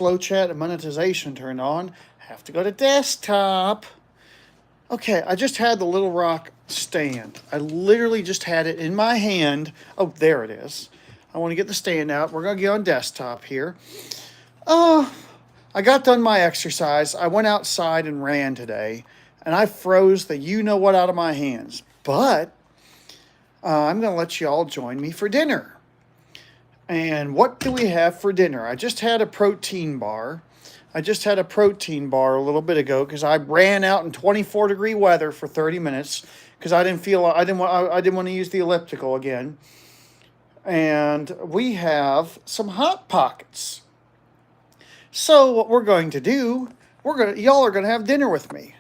slow chat and monetization turned on. Have to go to desktop. Okay, I just had the Little Rock stand. I literally just had it in my hand. Oh, there it is. I want to get the stand out. We're going to get on desktop here. I got done my exercise. I went outside and ran today, and I froze the you-know-what out of my hands. But I'm going to let you all join me for dinner. And what do we have for dinner? I just had a protein bar. I just had a protein bar a little bit ago because I ran out in 24-degree weather for 30 minutes because I didn't want to use the elliptical again. And we have some Hot Pockets. So what we're going to do, y'all are going to have dinner with me.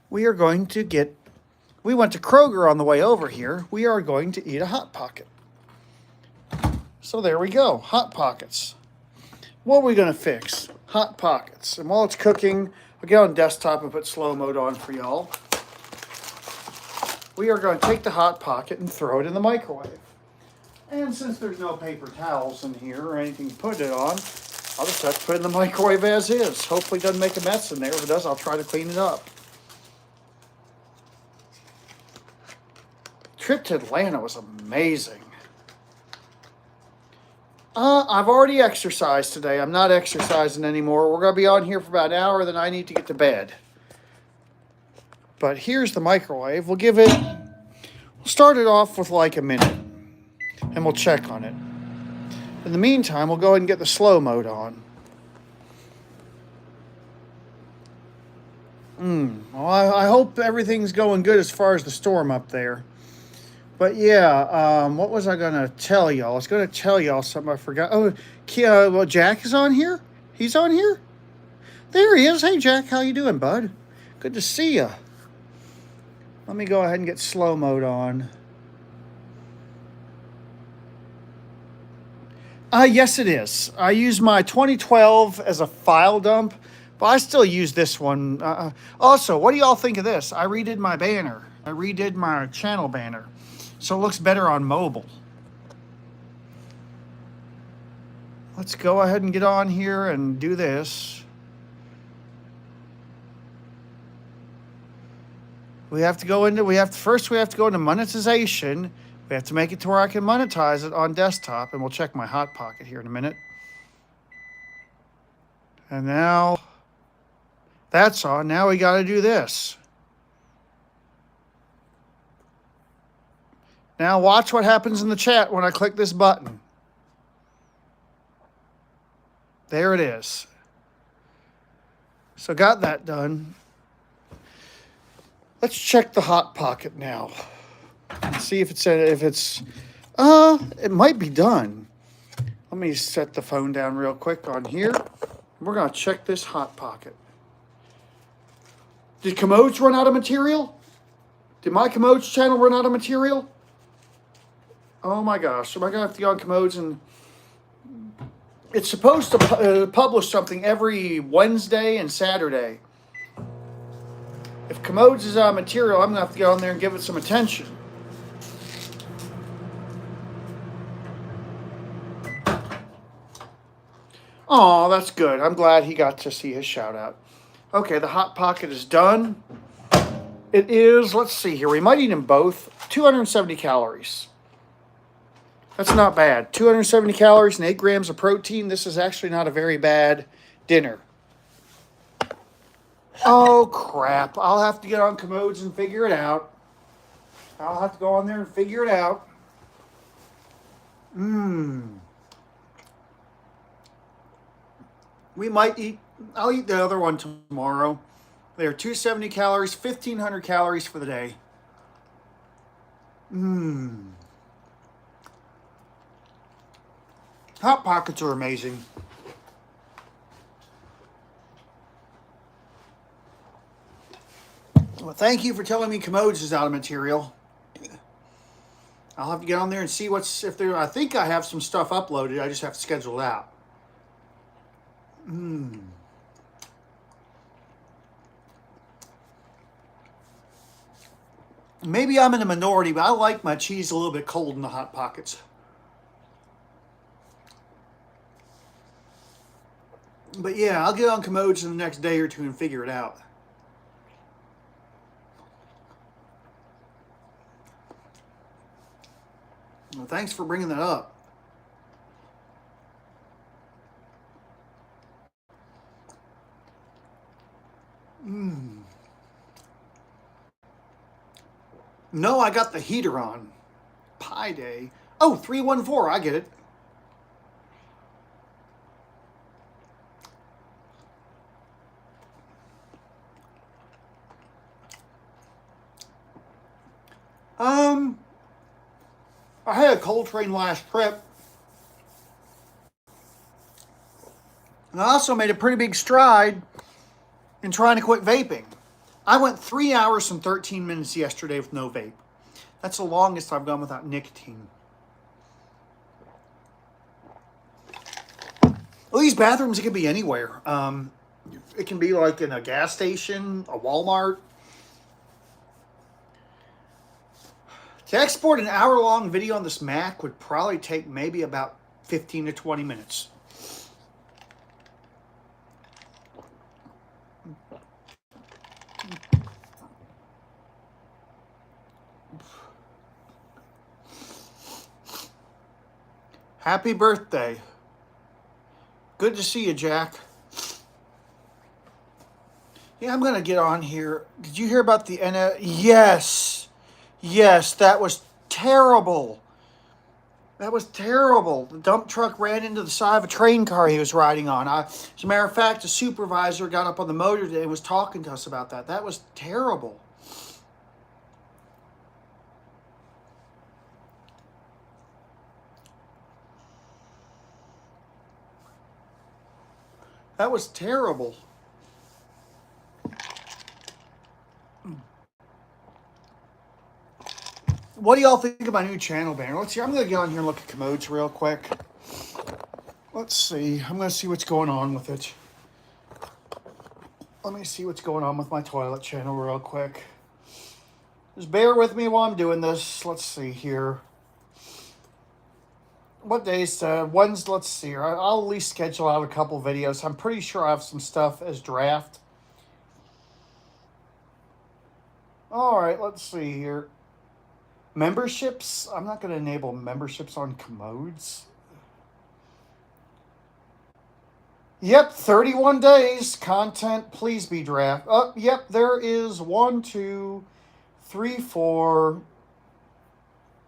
We went to Kroger on the way over here. We are going to eat a Hot Pocket. So there we go, Hot Pockets. What are we going to fix? Hot Pockets. And while it's cooking, I'll get on desktop and put slow mode on for y'all. We are going to take the Hot Pocket and throw it in the microwave. And since there's no paper towels in here or anything to put it on, I'll just have to put it in the microwave as is. Hopefully it doesn't make a mess in there. If it does, I'll try to clean it up. Trip to Atlanta was amazing. I've already exercised today. I'm not exercising anymore. We're going to be on here for about an hour, then I need to get to bed. But here's the microwave. We'll start it off with like a minute, and we'll check on it. In the meantime, we'll go ahead and get the slow mode on. Well, I hope everything's going good as far as the storm up there. But yeah, what was I going to tell y'all? I was going to tell y'all something I forgot. Oh, well, Jack is on here? He's on here? There he is. Hey, Jack, how you doing, bud? Good to see you. Let me go ahead and get slow mode on. Yes, it is. I use my 2012 as a file dump, but I still use this one. Also, what do y'all think of this? I redid my banner. I redid my channel banner, so it looks better on mobile. Let's go ahead and get on here and do this. First we have to go into monetization. We have to make it to where I can monetize it on desktop, and we'll check my Hot Pocket here in a minute. And now that's on. Now we got to do this. Now watch what happens in the chat when I click this button. There it is. So got that done. Let's check the Hot Pocket now. See if it might be done. Let me set the phone down real quick on here. We're going to check this Hot Pocket. Did Commodes run out of material? Did my Commodes channel run out of material? Oh my gosh, am I going to have to go on Commodes and... It's supposed to publish something every Wednesday and Saturday. If Commodes is out of material, I'm going to have to go on there and give it some attention. Oh, that's good. I'm glad he got to see his shout out. Okay, the Hot Pocket is done. It is, let's see here, we might eat them both. 270 calories. That's not bad. 270 calories and 8 grams of protein. This is actually not a very bad dinner. Oh, crap. I'll have to get on Commodes and figure it out. I'll have to go on there and figure it out. I'll eat the other one tomorrow. They're 270 calories, 1,500 calories for the day. Hot Pockets are amazing. Well, thank you for telling me Commodes is out of material. I'll have to get on there and see I think I have some stuff uploaded. I just have to schedule it out. Maybe I'm in a minority, but I like my cheese a little bit cold in the Hot Pockets. But yeah, I'll get on commodes in the next day or two and figure it out. Well, thanks for bringing that up. No, I got the heater on. Pi Day. Oh, 314. I get it. I had a Coltrane last trip. And I also made a pretty big stride in trying to quit vaping. I went 3 hours and 13 minutes yesterday with no vape. That's the longest I've gone without nicotine. Well, these bathrooms, it can be anywhere. It can be like in a gas station, a Walmart. To export an hour-long video on this Mac would probably take maybe about 15 to 20 minutes. Happy birthday. Good to see you, Jack. Yeah, I'm going to get on here. Did you hear about the Yes. Yes, that was terrible. That was terrible. The dump truck ran into the side of a train car he was riding on. As a matter of fact, the supervisor got up on the motor today and was talking to us about that. That was terrible. That was terrible. What do y'all think of my new channel banner? Let's see. I'm going to get on here and look at commodes real quick. Let's see. I'm going to see what's going on with it. Let me see what's going on with my toilet channel real quick. Just bear with me while I'm doing this. Let's see here. What days? Wednesday. Let's see here. I'll at least schedule out a couple videos. I'm pretty sure I have some stuff as draft. All right. Let's see here. Memberships. I'm not going to enable memberships on commodes. Yep, 31 days. Content, please be draft. Oh, yep, there is 1, 2, 3, 4.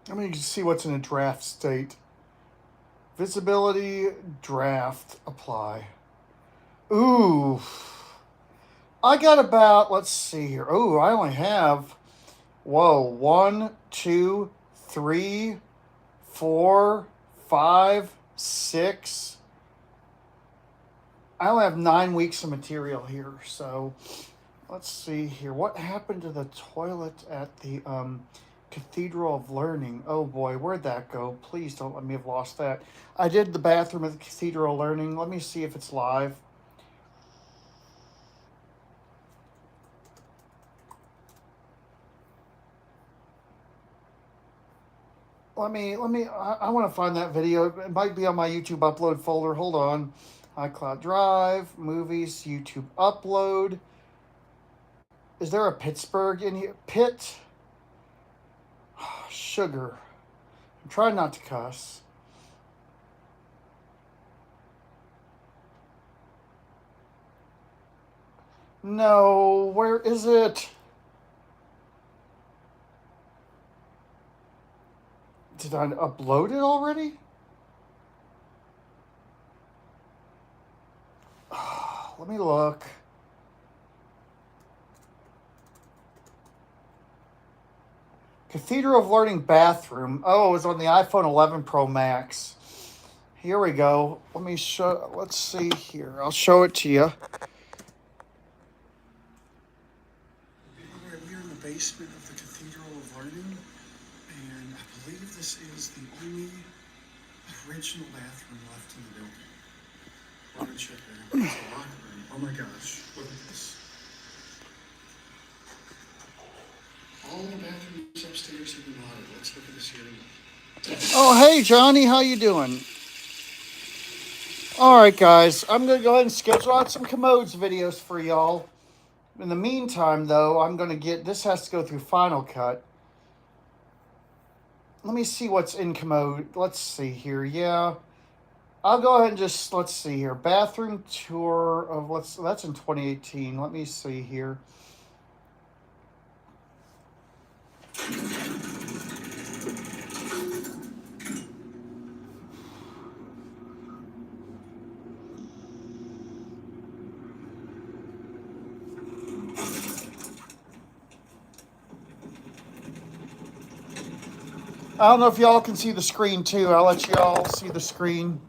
Let me see what's in a draft state. Visibility, draft, apply. Ooh. I got about, let's see here. Ooh, I only have, 1, 2, 3, 4, 5, 6. I only have 9 weeks of material here, so let's see here. What happened to the toilet at the Cathedral of Learning? Oh boy, where'd that go? Please don't let me have lost that. I did the bathroom at the Cathedral of Learning. Let me see if it's live. I want to find that video. It might be on my YouTube upload folder. Hold on. iCloud Drive, movies, YouTube upload. Is there a Pittsburgh in here? Pitt. Sugar. I'm trying not to cuss. No, where is it? Did I upload it already? Let me look. Cathedral of Learning bathroom. Oh, it was on the iPhone 11 Pro Max. Here we go. Let's see here. I'll show it to you. We're in the basement of the Cathedral of Learning, and I believe this is the only original bathroom left in the building. Let me check that out. It's a locker room. Oh my gosh, look at this. All the bathrooms upstairs have been modded. Let's look at this here. Oh, hey, Johnny, how you doing? All right, guys, I'm going to go ahead and schedule out some commodes videos for y'all. In the meantime, though, I'm going to get, this has to go through Final Cut. Let me see what's in commode. Let's see here. Yeah, I'll go ahead and just, let's see here. Bathroom tour of, that's in 2018. Let me see here. I don't know if y'all can see the screen too. I'll let y'all see the screen.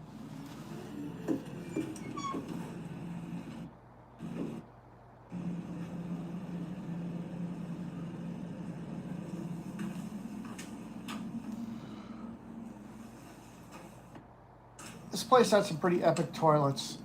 This place had some pretty epic toilets.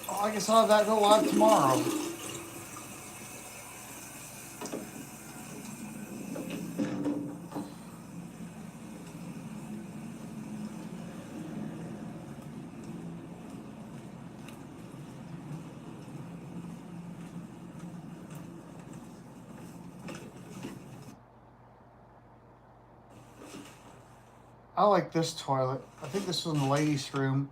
Oh, I guess I'll have that go live tomorrow. I like this toilet. I think this was in the ladies' room.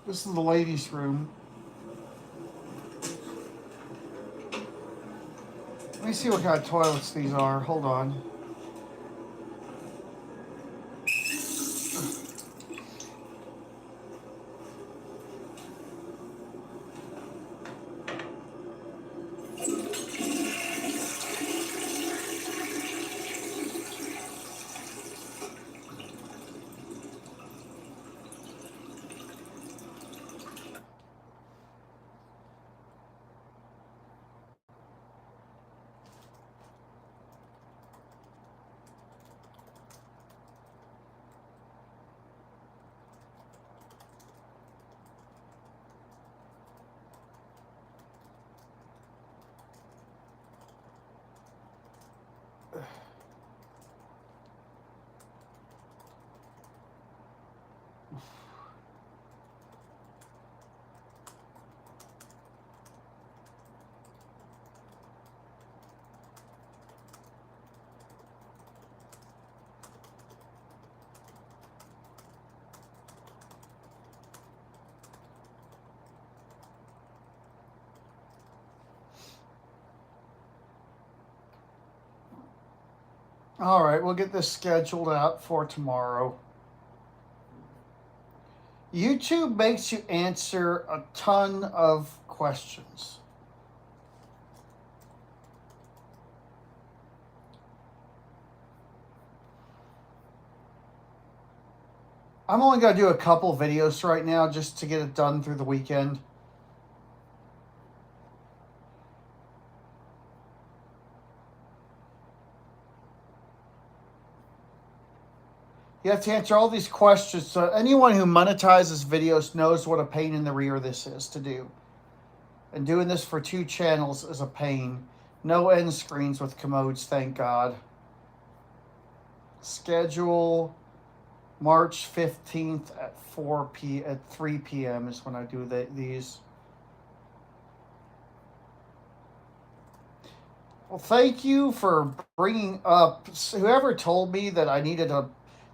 This is the ladies' room. Let me see what kind of toilets these are. Hold on. All right, we'll get this scheduled out for tomorrow. YouTube makes you answer a ton of questions. I'm only going to do a couple videos right now just to get it done through the weekend. You have to answer all these questions. So anyone who monetizes videos knows what a pain in the rear this is to do. And doing this for 2 channels is a pain. No end screens with commodes, thank God. Schedule March 15th at 3 p.m. is when I do these. Well, thank you for bringing up, whoever told me that I needed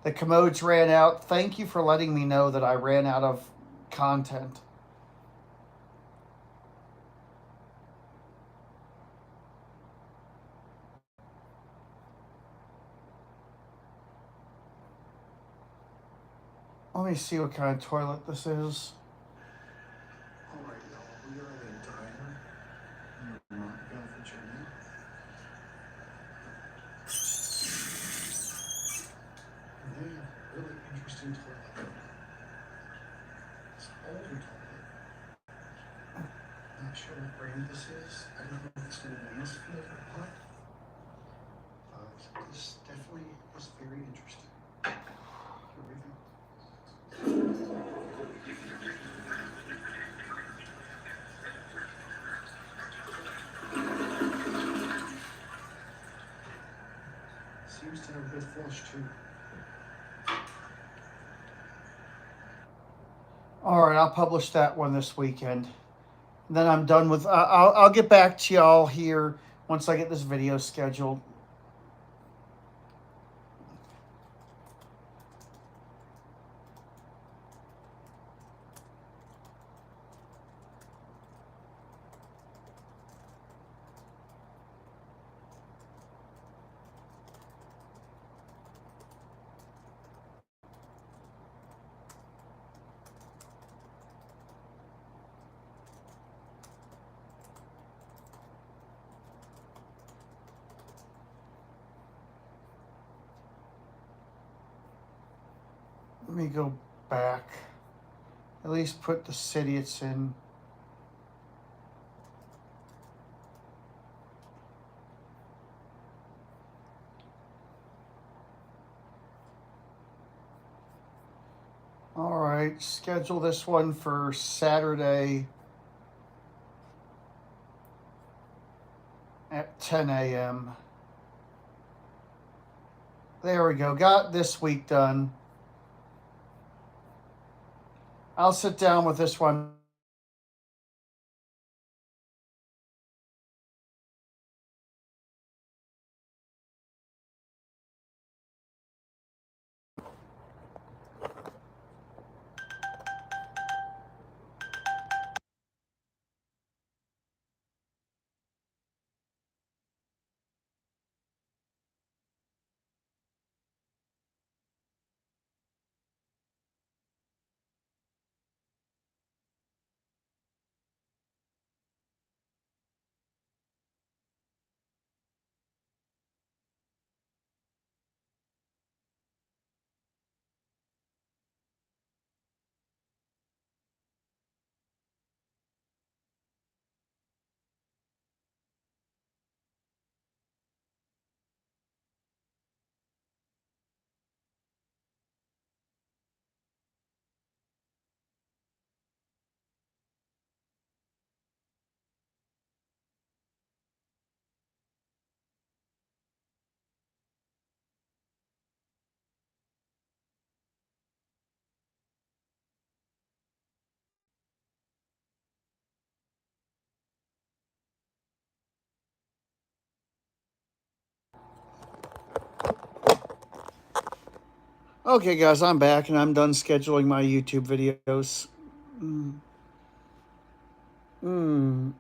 the commodes ran out. Thank you for letting me know that I ran out of content. Let me see what kind of toilet this is. Alright, y'all, we are in a diner flush too. All right, I'll publish that one this weekend. Then I'm done with. I'll get back to y'all here once I get this video scheduled. Let me go back. At least put the city it's in. All right, schedule this one for Saturday at 10 a.m. There we go. Got this week done. I'll sit down with this one. Okay, guys, I'm back and I'm done scheduling my YouTube videos. Mm. Mm.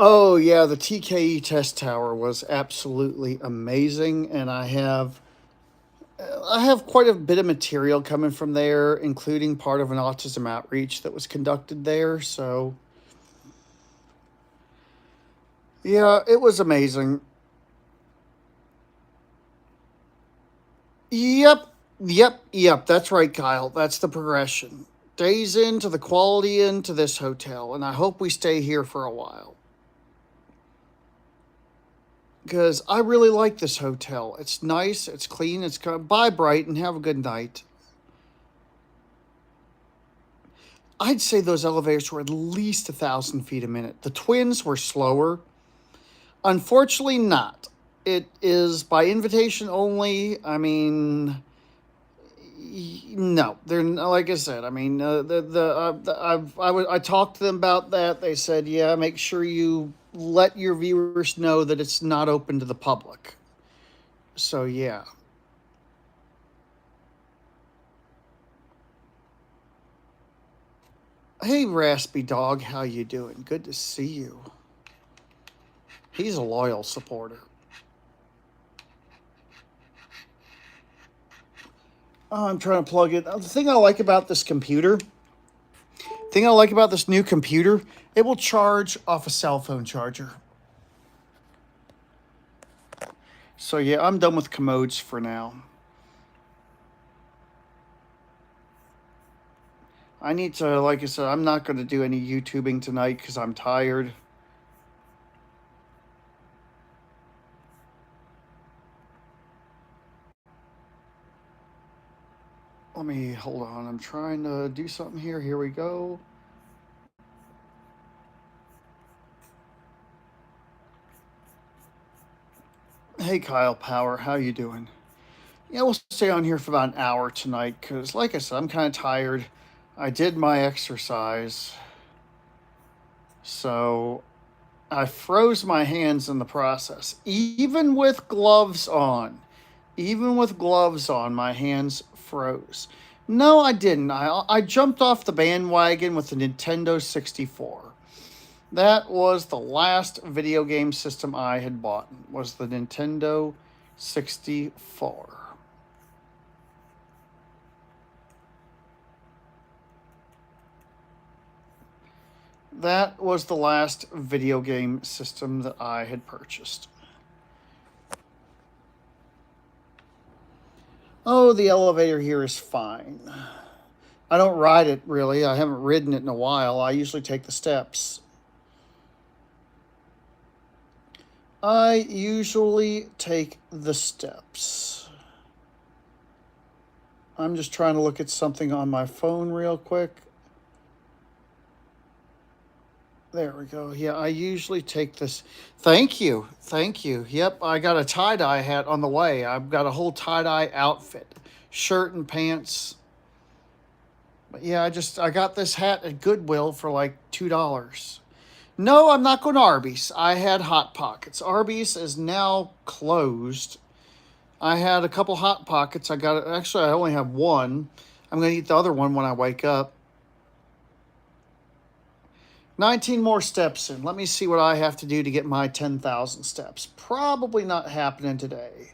Oh yeah, the TKE test tower was absolutely amazing, and I have quite a bit of material coming from there, including part of an autism outreach that was conducted there. So yeah, it was amazing. Yep, yep. That's right, Kyle. That's the progression. Days into the quality into this hotel, and I hope we stay here for a while. Because I really like this hotel. It's nice, it's clean, it's good. Bye, Brighton. Have a good night. I'd say those elevators were at least 1,000 feet a minute. The twins were slower. Unfortunately, not. It is by invitation only. I mean, no, they're like I said. I mean, I talked to them about that. They said, yeah, make sure you let your viewers know that it's not open to the public. So yeah. Hey, Raspy Dog, how you doing? Good to see you. He's a loyal supporter. Oh, I'm trying to plug it. The thing I like about this new computer, it will charge off a cell phone charger. So yeah, I'm done with commodes for now. I need to, like I said, I'm not going to do any YouTubing tonight because I'm tired. hold on. I'm trying to do something here. Here we go. Hey, Kyle Power, how you doing? Yeah, we'll stay on here for about an hour tonight because, like I said, I'm kind of tired. I did my exercise, so I froze my hands in the process. Even with gloves on, my hands froze. No, I didn't. I jumped off the bandwagon with the Nintendo 64. That was the last video game system I had bought, was the Nintendo 64. That was the last video game system that I had purchased. Oh, the elevator here is fine. I don't ride it really. I haven't ridden it in a while. I usually take the steps. I usually take the steps. I'm just trying to look at something on my phone real quick. There we go. Yeah, I usually take this. Thank you. Thank you. Yep, I got a tie-dye hat on the way. I've got a whole tie-dye outfit. Shirt and pants. But yeah, I got this hat at Goodwill for like $2. No, I'm not going to Arby's. I had Hot Pockets. Arby's is now closed. I had a couple Hot Pockets. Actually, I only have one. I'm going to eat the other one when I wake up. 19 more steps in. Let me see what I have to do to get my 10,000 steps. Probably not happening today.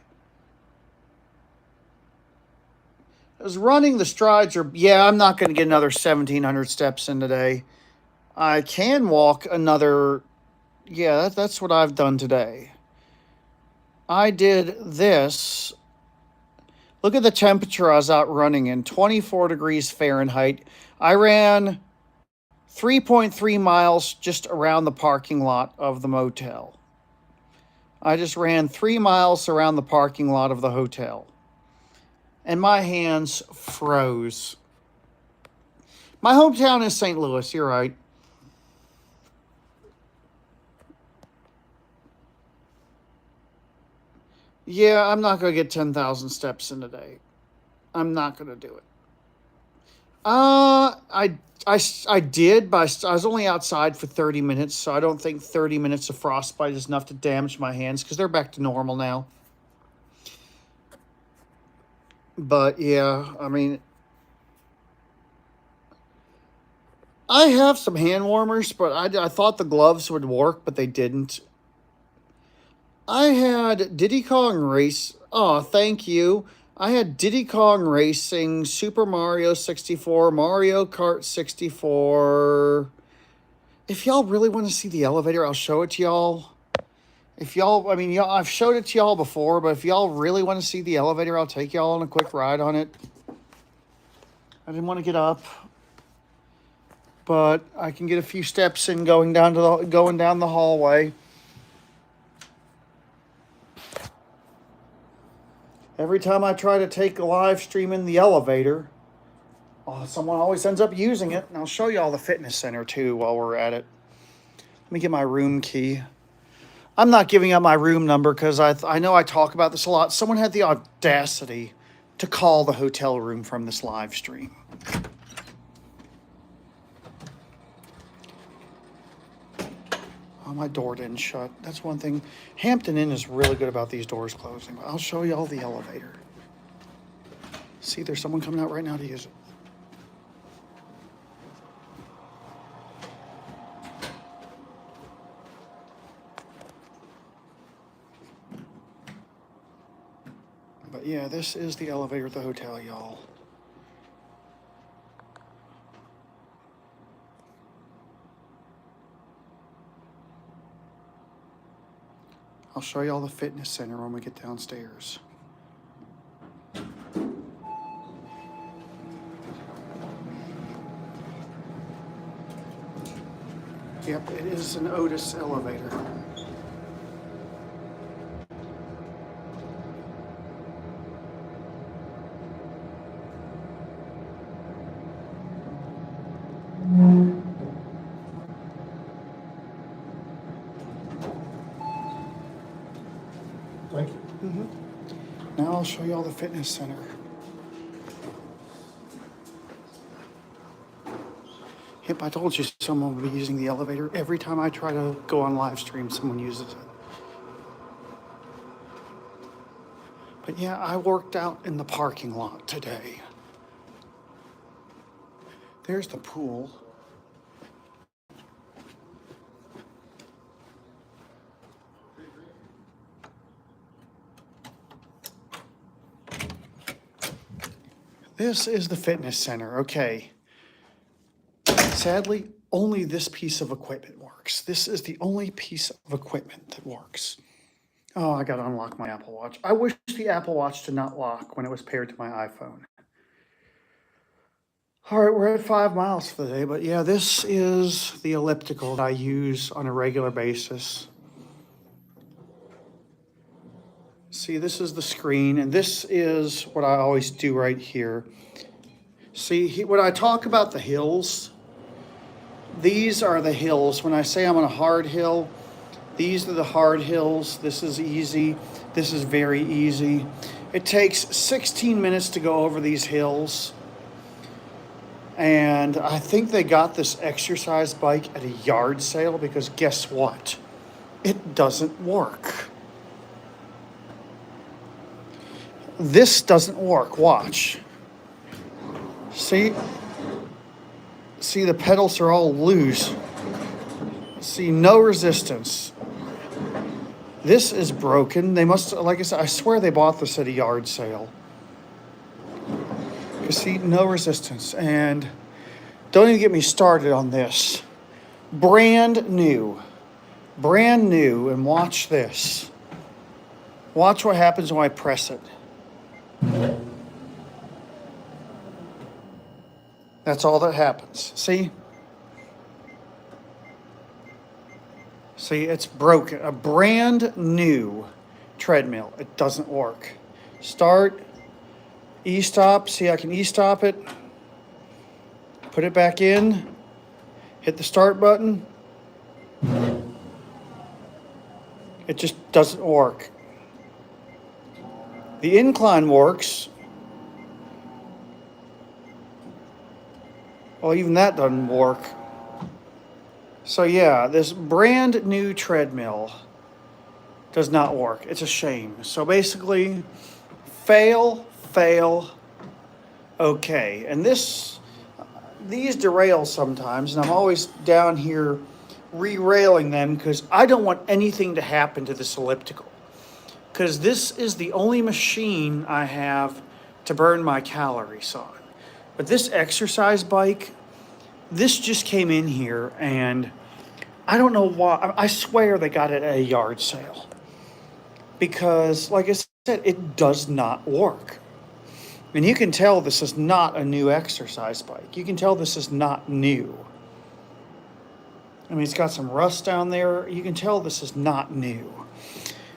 As running the strides are, yeah, I'm not going to get another 1,700 steps in today. I can walk another, yeah, that's what I've done today. I did this. Look at the temperature I was out running in, 24 degrees Fahrenheit. I ran 3.3 miles just around the parking lot of the motel. I just ran 3 miles around the parking lot of the hotel. And my hands froze. My hometown is St. Louis, you're right. Yeah, I'm not going to get 10,000 steps in a day. I'm not going to do it. I did, but I was only outside for 30 minutes, so I don't think 30 minutes of frostbite is enough to damage my hands because they're back to normal now. But yeah, I mean, I have some hand warmers, but I thought the gloves would work, but they didn't. I had Diddy Kong Race. Oh, thank you. I had Diddy Kong Racing, Super Mario 64, Mario Kart 64. If y'all really want to see the elevator, I'll show it to y'all. If y'all, I mean, y'all, I've showed it to y'all before, but if y'all really want to see the elevator, I'll take y'all on a quick ride on it. I didn't want to get up, but I can get a few steps in going down the hallway. Every time I try to take a live stream in the elevator, someone always ends up using it. And I'll show you all the fitness center too while we're at it. Let me get my room key. I'm not giving up my room number because I know I talk about this a lot. Someone had the audacity to call the hotel room from this live stream. Oh, my door didn't shut. That's one thing. Hampton Inn is really good about these doors closing. I'll show you all the elevator. See, there's someone coming out right now to use it. But yeah, this is the elevator at the hotel, y'all. I'll show you all the fitness center when we get downstairs. Yep, it is an Otis elevator. Now I'll show you all the fitness center. Yep, I told you someone will be using the elevator. Every time I try to go on live stream, someone uses it. But yeah, I worked out in the parking lot today. There's the pool. This is the fitness center. Okay. Sadly, only this piece of equipment works. This is the only piece of equipment that works. Oh, I gotta unlock my Apple Watch. I wish the Apple Watch did not lock when it was paired to my iPhone. All right, we're at 5 miles for the day, but yeah, this is the elliptical that I use on a regular basis. See, this is the screen, and this is what I always do right here. See, when I talk about the hills, these are the hills. When I say I'm on a hard hill, these are the hard hills. This is easy. This is very easy. It takes 16 minutes to go over these hills. And I think they got this exercise bike at a yard sale because guess what? It doesn't work. This doesn't work. Watch. See? See, the pedals are all loose. See, no resistance. This is broken. They must, like I said, I swear they bought this at a yard sale. You see, no resistance. And don't even get me started on this. Brand new. Brand new. And watch this. Watch what happens when I press it. That's all that happens. See? See, it's broken. A brand new treadmill. It doesn't work. Start. E-stop. See, I can e-stop it. Put it back in. Hit the start button. It just doesn't work. The incline works. Well, even that doesn't work. So yeah, this brand new treadmill does not work. It's a shame. So basically, fail, okay. And these derail sometimes, and I'm always down here re-railing them because I don't want anything to happen to this elliptical. Because this is the only machine I have to burn my calories on. But this exercise bike, this just came in here, and I don't know why. I swear they got it at a yard sale. Because, like I said, it does not work. And you can tell this is not a new exercise bike. You can tell this is not new. I mean, it's got some rust down there. You can tell this is not new.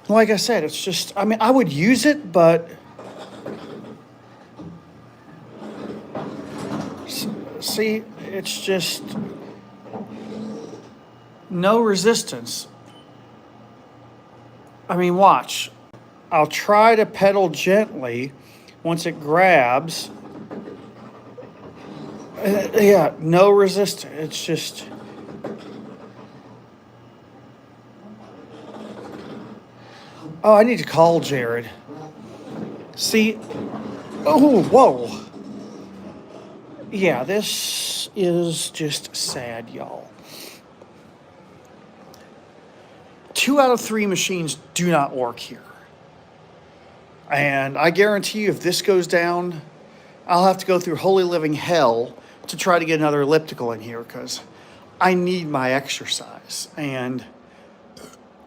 And like I said, it's just, I mean, I would use it, but see, it's just no resistance. I mean, watch. I'll try to pedal gently once it grabs. Yeah, no resistance. It's just... Oh, I need to call Jared. See? Oh, whoa. Yeah, this is just sad, y'all. 2 out of 3 machines do not work here. And I guarantee you if this goes down, I'll have to go through holy living hell to try to get another elliptical in here because I need my exercise. And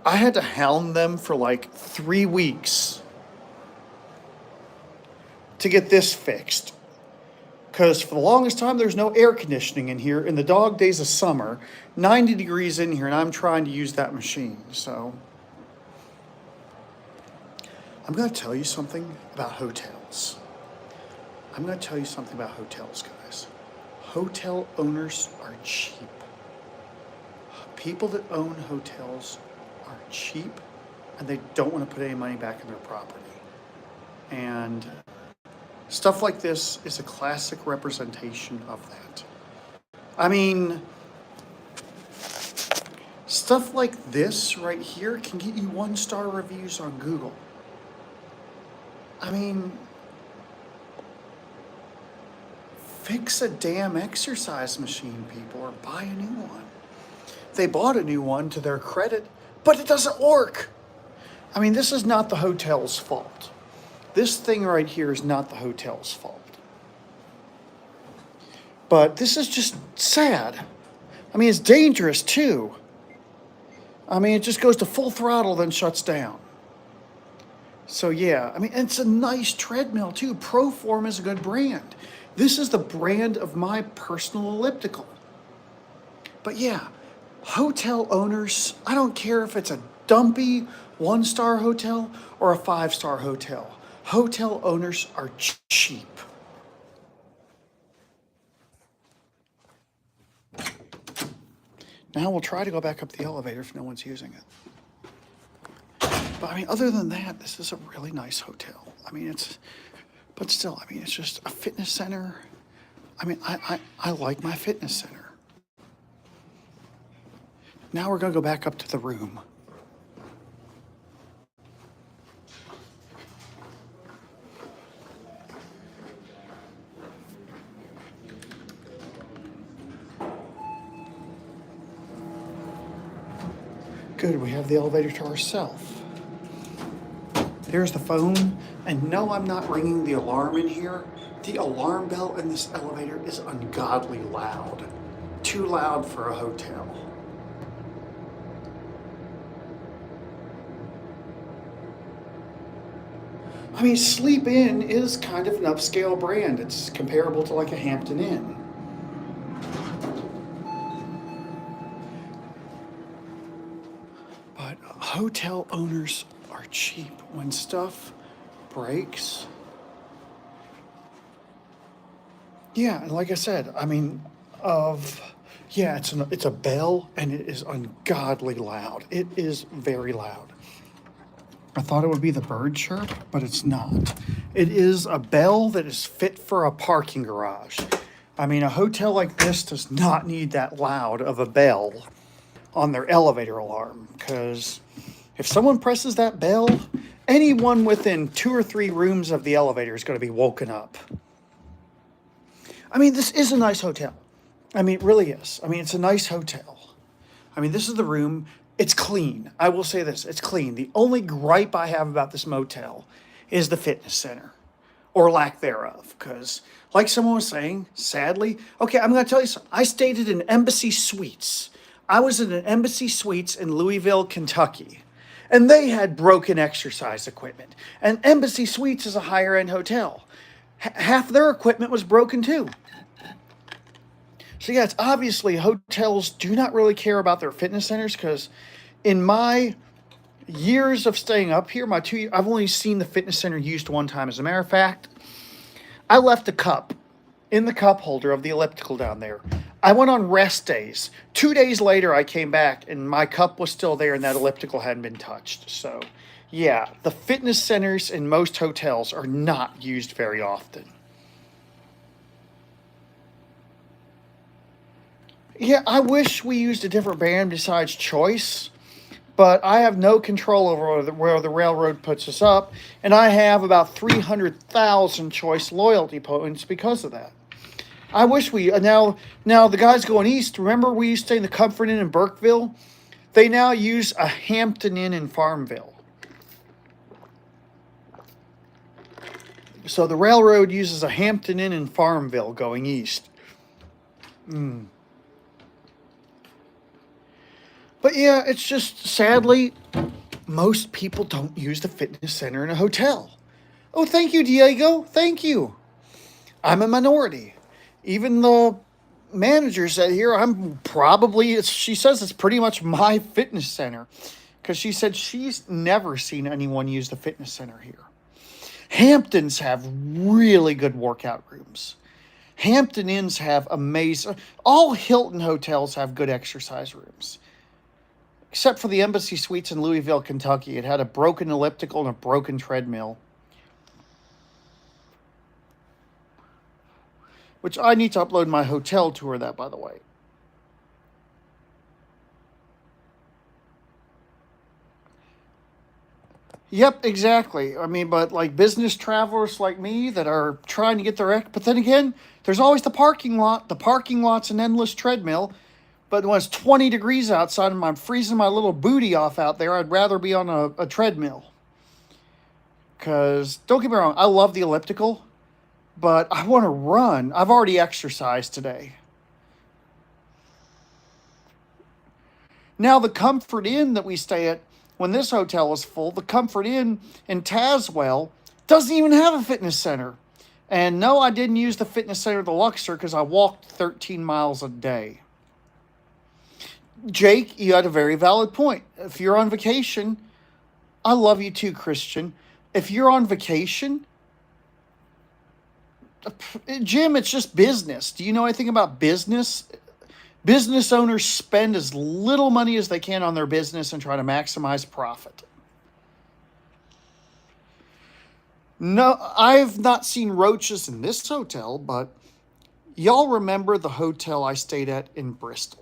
I had to hound them for like 3 weeks to get this fixed. Because for the longest time, there's no air conditioning in here. In the dog days of summer, 90 degrees in here, and I'm trying to use that machine. So I'm going to tell you something about hotels. I'm going to tell you something about hotels, guys. Hotel owners are cheap. People that own hotels are cheap, and they don't want to put any money back in their property. And stuff like this is a classic representation of that. I mean, stuff like this right here can get you 1-star reviews on Google. I mean, fix a damn exercise machine, people, or buy a new one. They bought a new one to their credit, but it doesn't work. I mean, this is not the hotel's fault. This thing right here is not the hotel's fault. But this is just sad. I mean, it's dangerous too. I mean, it just goes to full throttle, then shuts down. So yeah, I mean, it's a nice treadmill too. Proform is a good brand. This is the brand of my personal elliptical. But yeah, hotel owners, I don't care if it's a dumpy 1-star hotel or a 5-star hotel. Hotel owners are cheap. Now we'll try to go back up the elevator if no one's using it. But I mean, other than that, this is a really nice hotel. I mean, but still, I mean, it's just a fitness center. I mean, I like my fitness center. Now we're gonna go back up to the room. Good, we have the elevator to ourselves. There's the phone, and no, I'm not ringing the alarm in here. The alarm bell in this elevator is ungodly loud. Too loud for a hotel. I mean, Sleep Inn is kind of an upscale brand. It's comparable to like a Hampton Inn. But hotel owners are cheap. When stuff breaks, yeah, and like I said, I mean, it's a bell, and it is ungodly loud. It is very loud. I thought it would be the bird chirp, but it's not. It is a bell that is fit for a parking garage. I mean, a hotel like this does not need that loud of a bell on their elevator alarm, because if someone presses that bell, anyone within 2 or 3 rooms of the elevator is going to be woken up. I mean, this is a nice hotel. I mean, it really is. I mean, it's a nice hotel. I mean, this is the room. It's clean. I will say this. It's clean. The only gripe I have about this motel is the fitness center, or lack thereof. Because, like someone was saying, sadly, okay, I'm going to tell you something. I stayed at an Embassy Suites. I was in an Embassy Suites in Louisville, Kentucky. And they had broken exercise equipment. And Embassy Suites is a higher-end hotel. Half their equipment was broken too. So yeah, it's obviously hotels do not really care about their fitness centers, because in my years of staying up here, I've only seen the fitness center used one time. As a matter of fact, I left a cup in the cup holder of the elliptical down there. I went on rest days. 2 days later, I came back and my cup was still there and that elliptical hadn't been touched. So yeah, the fitness centers in most hotels are not used very often. Yeah, I wish we used a different brand besides Choice, but I have no control over where the railroad puts us up, and I have about 300,000 Choice loyalty points because of that. I wish now the guys going east, remember we used to stay in the Comfort Inn in Burkeville? They now use a Hampton Inn in Farmville. So the railroad uses a Hampton Inn in Farmville going east. But yeah, it's just, sadly, most people don't use the fitness center in a hotel. Oh, thank you, Diego. Thank you. I'm a minority. Even the manager said here, she says it's pretty much my fitness center. Because she said she's never seen anyone use the fitness center here. Hamptons have really good workout rooms. Hampton Inns have amazing, all Hilton hotels have good exercise rooms. Except for the Embassy Suites in Louisville, Kentucky. It had a broken elliptical and a broken treadmill. Which I need to upload my hotel tour of that, by the way. Yep, exactly. I mean, but like business travelers like me that are trying to get their, but then again, there's always the parking lot. The parking lot's an endless treadmill. But when it's 20 degrees outside and I'm freezing my little booty off out there, I'd rather be on a treadmill. Because, don't get me wrong, I love the elliptical, but I want to run. I've already exercised today. Now, the Comfort Inn that we stay at, when this hotel is full, the Comfort Inn in Tazewell doesn't even have a fitness center. And no, I didn't use the fitness center of the Luxor because I walked 13 miles a day. Jake, you had a very valid point. If you're on vacation, I love you too, Christian. If you're on vacation, Jim, it's just business. Do you know anything about business? Business owners spend as little money as they can on their business and try to maximize profit. No, I've not seen roaches in this hotel, but y'all remember the hotel I stayed at in Bristol.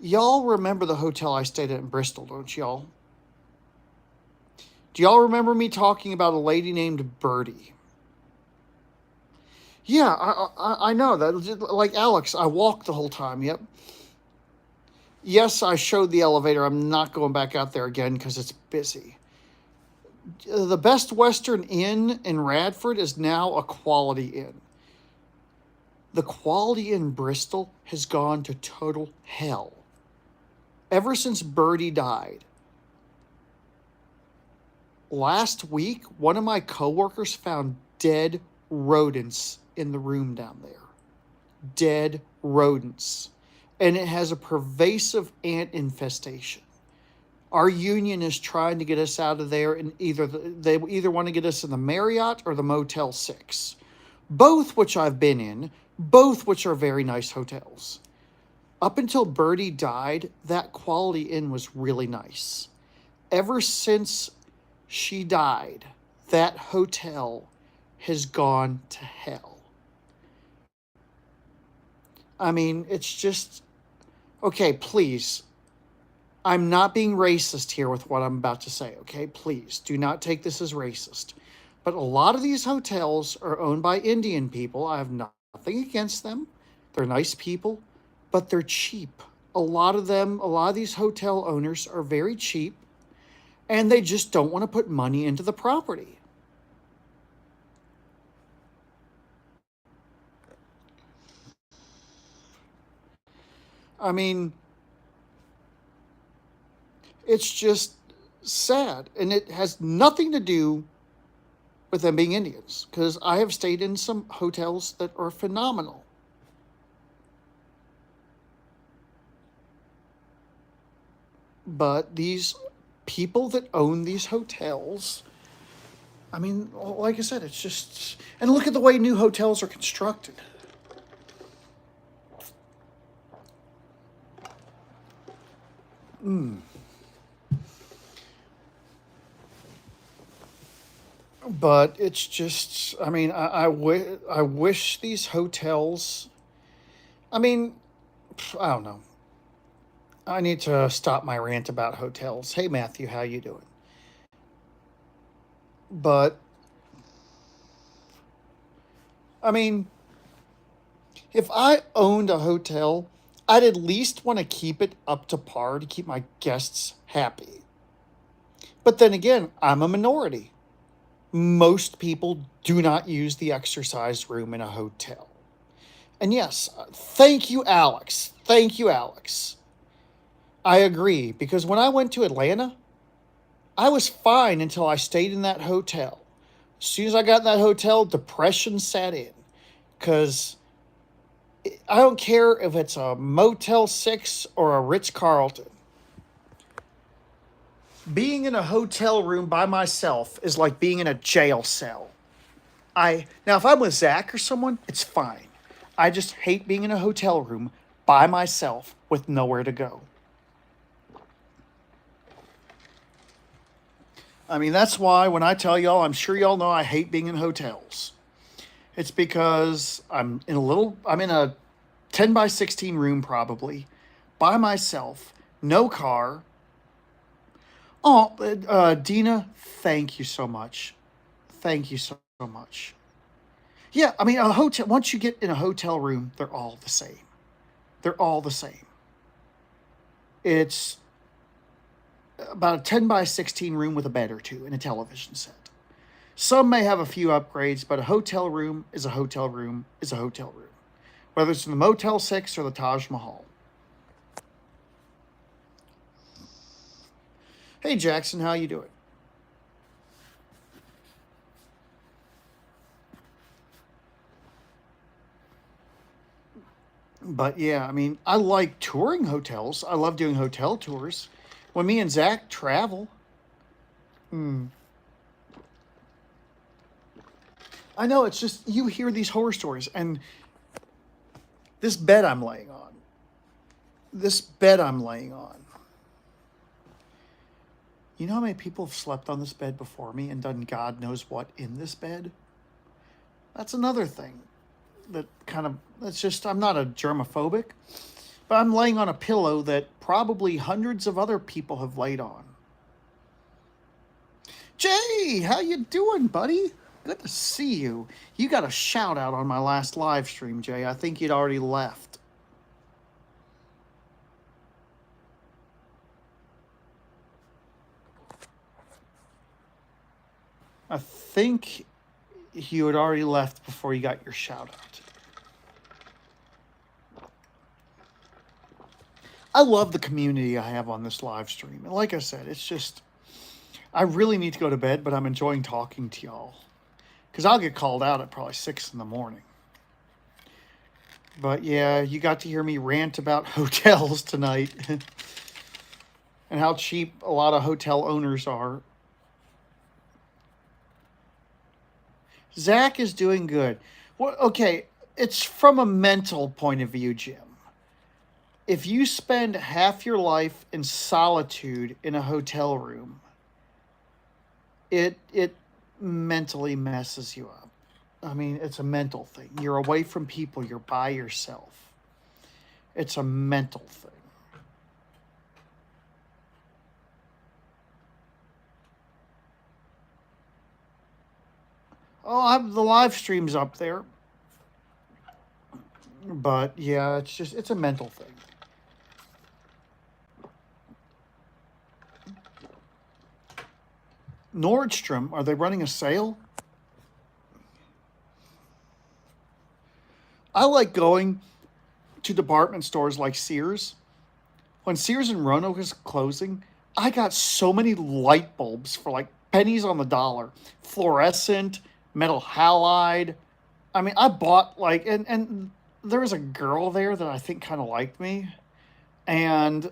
Y'all remember the hotel I stayed at in Bristol, don't y'all? Do y'all remember me talking about a lady named Birdie? Yeah, I know that. Like Alex, I walked the whole time. Yep. Yes, I showed the elevator. I'm not going back out there again because it's busy. The Best Western Inn in Radford is now a Quality Inn. The Quality Inn Bristol has gone to total hell ever since Birdie died. Last week, one of my coworkers found dead rodents in the room down there. Dead rodents. And it has a pervasive ant infestation. Our union is trying to get us out of there, and they either want to get us in the Marriott or the Motel 6. Both which I've been in, both which are very nice hotels. Up until Birdie died, that Quality Inn was really nice. Ever since she died, that hotel has gone to hell. I mean, it's just, okay, please. I'm not being racist here with what I'm about to say, okay? Please, do not take this as racist. But a lot of these hotels are owned by Indian people. I have nothing against them. They're nice people, but they're cheap. A lot of these hotel owners are very cheap, and they just don't want to put money into the property. I mean, it's just sad, and it has nothing to do with them being Indians, because I have stayed in some hotels that are phenomenal. But these people that own these hotels, I mean, like I said, it's just, and look at the way new hotels are constructed. But it's just, I mean, I wish these hotels, I mean, I don't know. I need to stop my rant about hotels. Hey, Matthew, how you doing? But, I mean, if I owned a hotel, I'd at least want to keep it up to par to keep my guests happy. But then again, I'm a minority. Most people do not use the exercise room in a hotel. And yes, thank you, Alex. Thank you, Alex. I agree, because when I went to Atlanta, I was fine until I stayed in that hotel. As soon as I got in that hotel, depression set in. Because I don't care if it's a Motel 6 or a Ritz-Carlton. Being in a hotel room by myself is like being in a jail cell. Now, if I'm with Zach or someone, it's fine. I just hate being in a hotel room by myself with nowhere to go. I mean, that's why when I tell y'all, I'm sure y'all know I hate being in hotels. It's because I'm in a 10 by 16 room probably, by myself, no car. Oh, Dina, thank you so much. Thank you so much. Yeah, I mean, a hotel, once you get in a hotel room, they're all the same. They're all the same. It's about a 10 by 16 room with a bed or two and a television set. Some may have a few upgrades, but a hotel room is a hotel room is a hotel room, whether it's the Motel 6 or the Taj Mahal. Hey, Jackson, how you doing? But yeah, I mean, I like touring hotels. I love doing hotel tours. When me and Zach travel, hmm, I know it's just you hear these horror stories, and this bed I'm laying on, this bed I'm laying on. You know how many people have slept on this bed before me and done God knows what in this bed? That's another thing that kind of, that's just, I'm not a germophobic, but I'm laying on a pillow that probably hundreds of other people have laid on. Jay, how you doing, buddy? Good to see you. You got a shout out on my last live stream, Jay. I think you'd already left. I think you had already left before you got your shout out. I love the community I have on this live stream. And like I said, it's just, I really need to go to bed, but I'm enjoying talking to y'all. Because I'll get called out at probably 6 in the morning. But yeah, you got to hear me rant about hotels tonight and how cheap a lot of hotel owners are. Zach is doing good. Well, okay, it's from a mental point of view, Jim. If you spend half your life in solitude in a hotel room, it mentally messes you up. I mean, it's a mental thing. You're away from people, you're by yourself. It's a mental thing. Oh, the live stream's up there. But yeah, it's a mental thing. Nordstrom, are they running a sale? I like going to department stores like Sears. When Sears and Roanoke is closing, I got so many light bulbs for like pennies on the dollar. Fluorescent, metal halide. I mean, I bought like, and there was a girl there that I think kind of liked me. And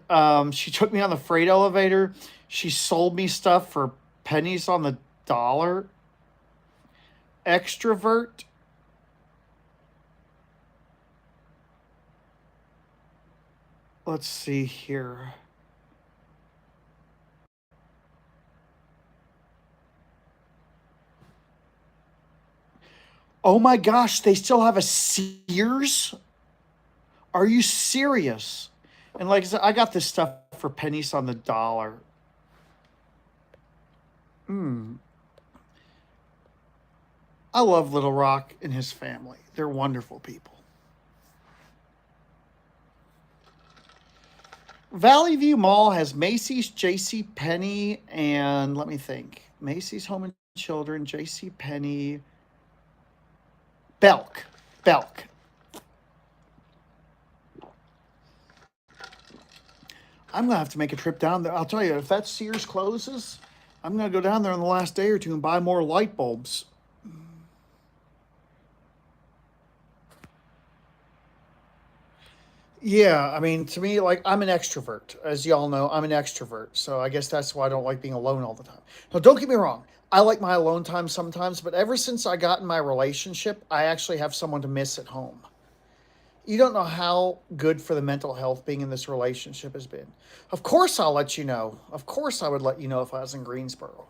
she took me on the freight elevator. She sold me stuff for pennies on the dollar. Extrovert. Let's see here. Oh my gosh, they still have a Sears? Are you serious? And like I said, I got this stuff for pennies on the dollar. Hmm. I love Little Rock and his family. They're wonderful people. Valley View Mall has Macy's, J.C. Penney, and let me think. Macy's Home and Children, J.C. Penney, Belk. Belk. I'm going to have to make a trip down there. I'll tell you, if that Sears closes, I'm going to go down there in the last day or two and buy more light bulbs. Yeah, I mean, to me, like, I'm an extrovert. As y'all know, I'm an extrovert. So I guess that's why I don't like being alone all the time. Now, don't get me wrong. I like my alone time sometimes, but ever since I got in my relationship, I actually have someone to miss at home. You don't know how good for the mental health being in this relationship has been. Of course, I'll let you know. Of course, I would let you know if I was in Greensboro.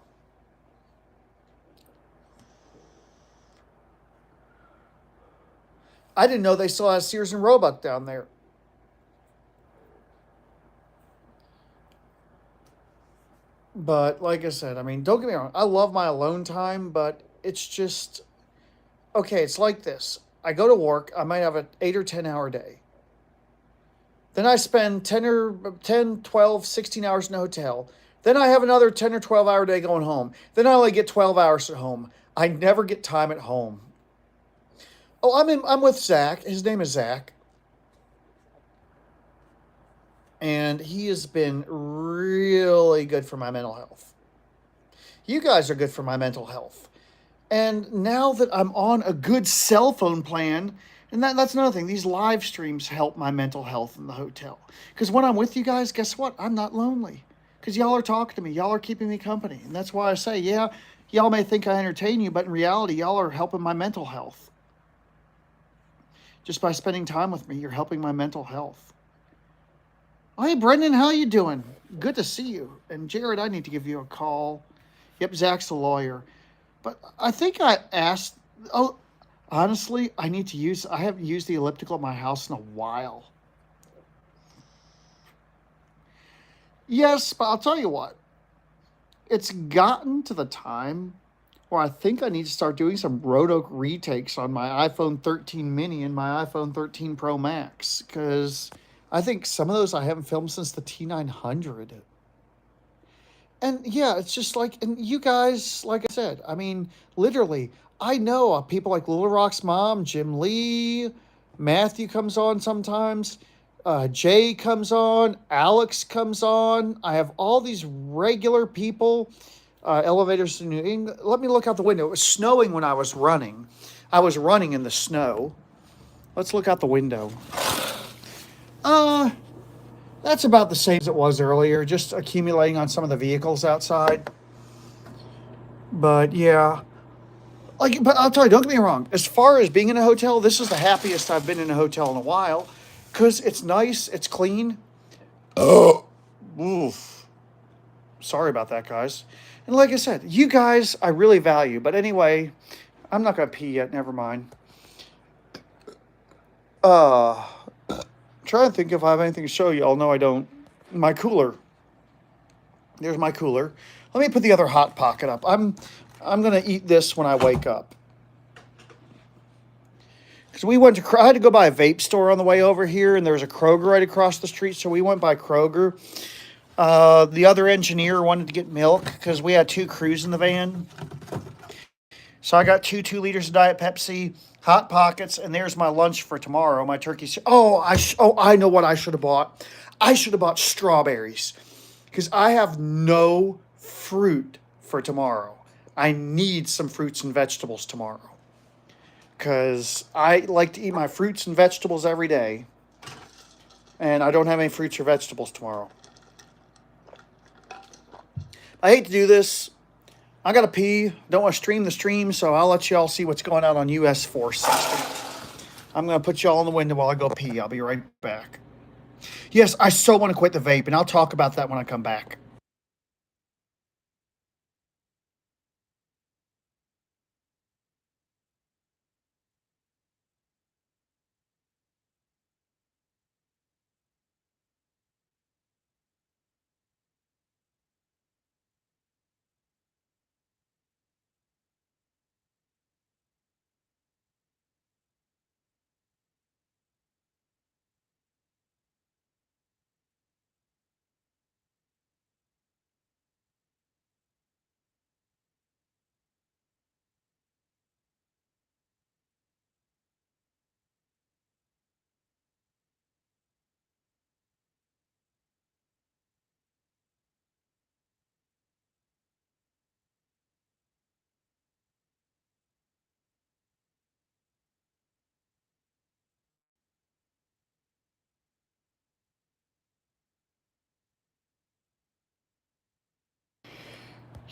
I didn't know they still had Sears and Roebuck down there. But like I said, I mean, don't get me wrong. I love my alone time, but it's just okay. It's like this. I go to work. I might have an 8 or 10 hour day. Then I spend 10, 12, 16 hours in a hotel. Then I have another 10 or 12 hour day going home. Then I only get 12 hours at home. I never get time at home. Oh, I'm with Zach. His name is Zach. And he has been really good for my mental health. You guys are good for my mental health. And now that I'm on a good cell phone plan, and that's another thing, these live streams help my mental health in the hotel. Because when I'm with you guys, guess what? I'm not lonely. Because y'all are talking to me, y'all are keeping me company. And that's why I say, yeah, y'all may think I entertain you, but in reality, y'all are helping my mental health. Just by spending time with me, you're helping my mental health. Oh, hey, Brendan, how you doing? Good to see you. And Jared, I need to give you a call. Yep, Zach's the lawyer. But I think I asked, oh, honestly, I haven't used the elliptical at my house in a while. Yes, but I'll tell you what, it's gotten to the time where I think I need to start doing some Rotoke retakes on my iPhone 13 mini and my iPhone 13 Pro Max, because I think some of those I haven't filmed since the T900. And yeah, it's just like, and you guys, like I said, I mean, literally, I know people like Little Rock's mom, Jim Lee, Matthew comes on sometimes, Jay comes on, Alex comes on. I have all these regular people, elevators in New England. Let me look out the window. It was snowing when I was running. I was running in the snow. Let's look out the window. Uh, that's about the same as it was earlier, just accumulating on some of the vehicles outside. But yeah, but I'll tell you, don't get me wrong. As far as being in a hotel, this is the happiest I've been in a hotel in a while, because it's nice, it's clean. Oh, oof. Sorry about that, guys. And like I said, you guys, I really value. But anyway, I'm not gonna pee yet. Never mind. Uh, trying to think if I have anything to show y'all. No, I don't. My cooler. There's my cooler. Let me put the other hot pocket up. I'm gonna eat this when I wake up. Because I had to go by a vape store on the way over here, and there was a Kroger right across the street, so we went by Kroger. The other engineer wanted to get milk because we had 2 crews in the van. So I got 2 liters of Diet Pepsi, Hot Pockets, and there's my lunch for tomorrow, my turkey. I know what I should have bought. I should have bought strawberries because I have no fruit for tomorrow. I need some fruits and vegetables tomorrow because I like to eat my fruits and vegetables every day, and I don't have any fruits or vegetables tomorrow. I hate to do this. I gotta pee. Don't want to stream the stream, so I'll let y'all see what's going on US 460. I'm gonna put y'all in the window while I go pee. I'll be right back. Yes, I so want to quit the vape, and I'll talk about that when I come back.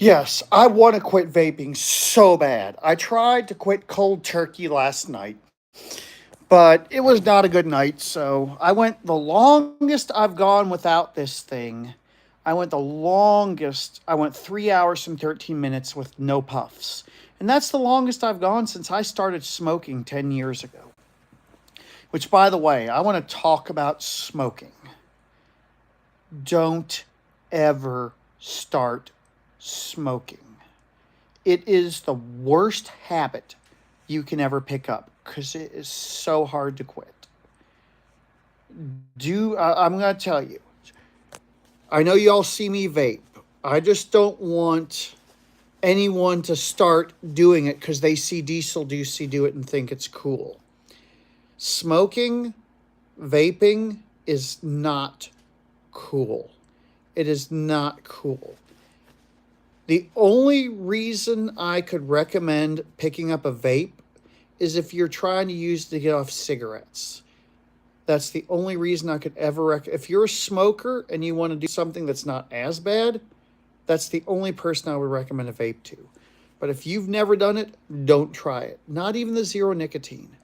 Yes, I want to quit vaping so bad. I tried to quit cold turkey last night, but it was not a good night, so I went the longest I've gone without this thing. I went the longest. I went 3 hours and 13 minutes with no puffs. And that's the longest I've gone since I started smoking 10 years ago. Which, by the way, I want to talk about smoking. Don't ever start smoking. It is the worst habit you can ever pick up because it is so hard to quit. I'm going to tell you, I know you all see me vape. I just don't want anyone to start doing it because they see DieselDucy do it and think it's cool. Smoking, vaping is not cool. It is not cool. The only reason I could recommend picking up a vape is if you're trying to use to get off cigarettes. That's the only reason I could ever recommend. If you're a smoker and you want to do something that's not as bad, that's the only person I would recommend a vape to. But if you've never done it, don't try it. Not even the zero nicotine.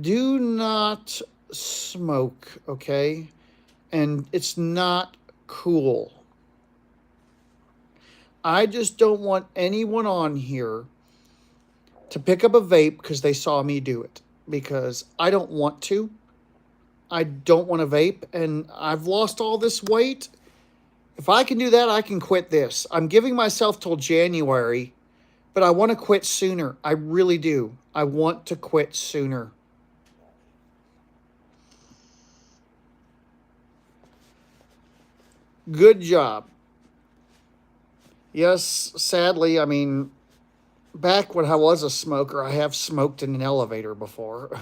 Do not smoke, okay? And it's not cool. I just don't want anyone on here to pick up a vape because they saw me do it. Because I don't want to. I don't want to vape. And I've lost all this weight. If I can do that, I can quit this. I'm giving myself till January, but I want to quit sooner. I really do. I want to quit sooner. Good job. Yes, sadly, I mean, back when I was a smoker, I have smoked in an elevator before.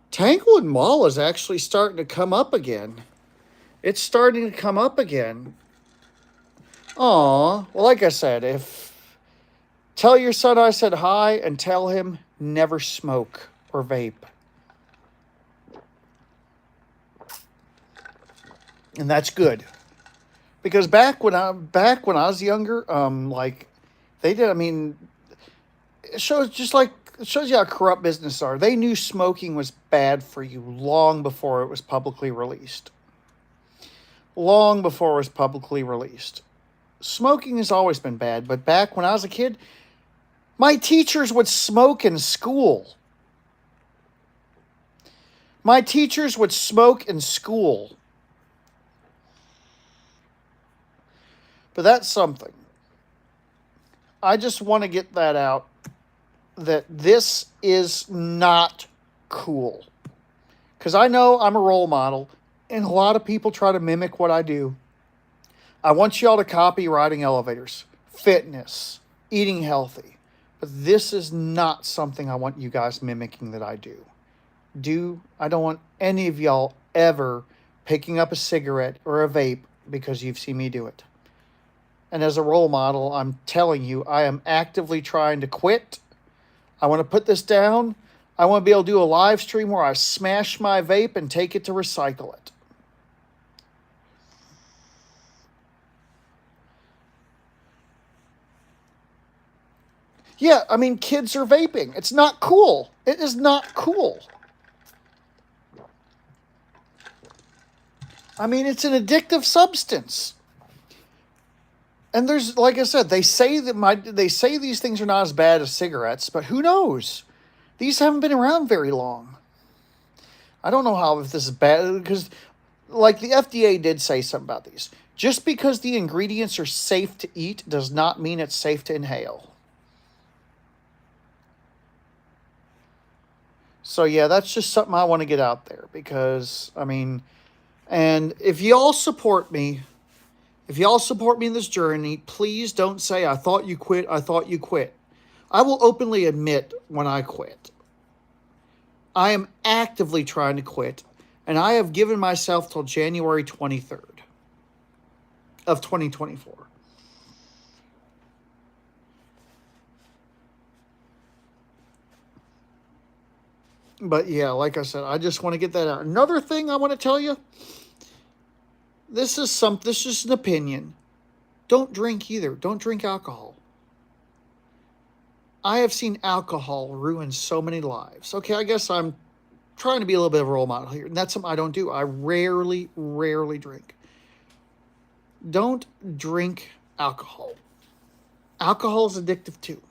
Tanglewood Mall is actually starting to come up again. It's starting to come up again. Aw, well, like I said, tell your son I said hi and tell him never smoke or vape. And that's good. Because back when I was younger, like they did, I mean, it shows you how corrupt businesses are. They knew smoking was bad for you long before it was publicly released. Long before it was publicly released. Smoking has always been bad, but back when I was a kid, my teachers would smoke in school. My teachers would smoke in school. But that's something. I just want to get that out, that this is not cool. Because I know I'm a role model, and a lot of people try to mimic what I do. I want y'all to copy riding elevators, fitness, eating healthy. But this is not something I want you guys mimicking that I do. I don't want any of y'all ever picking up a cigarette or a vape because you've seen me do it. And as a role model, I'm telling you, I am actively trying to quit. I want to put this down. I want to be able to do a live stream where I smash my vape and take it to recycle it. Yeah, I mean, kids are vaping. It's not cool. It is not cool. I mean, it's an addictive substance. And there's, like I said, they say these things are not as bad as cigarettes, but who knows? These haven't been around very long. I don't know if this is bad, because, like, the FDA did say something about these. Just because the ingredients are safe to eat does not mean it's safe to inhale. So, yeah, that's just something I want to get out there, because, I mean, and if y'all support me in this journey, please don't say, I thought you quit, I thought you quit. I will openly admit when I quit. I am actively trying to quit, and I have given myself till January 23rd of 2024. But yeah, like I said, I just want to get that out. Another thing I want to tell you, this is just an opinion. Don't drink either. Don't drink alcohol. I have seen alcohol ruin so many lives. Okay, I guess I'm trying to be a little bit of a role model here. And that's something I don't do. I rarely drink. Don't drink alcohol. Alcohol is addictive too.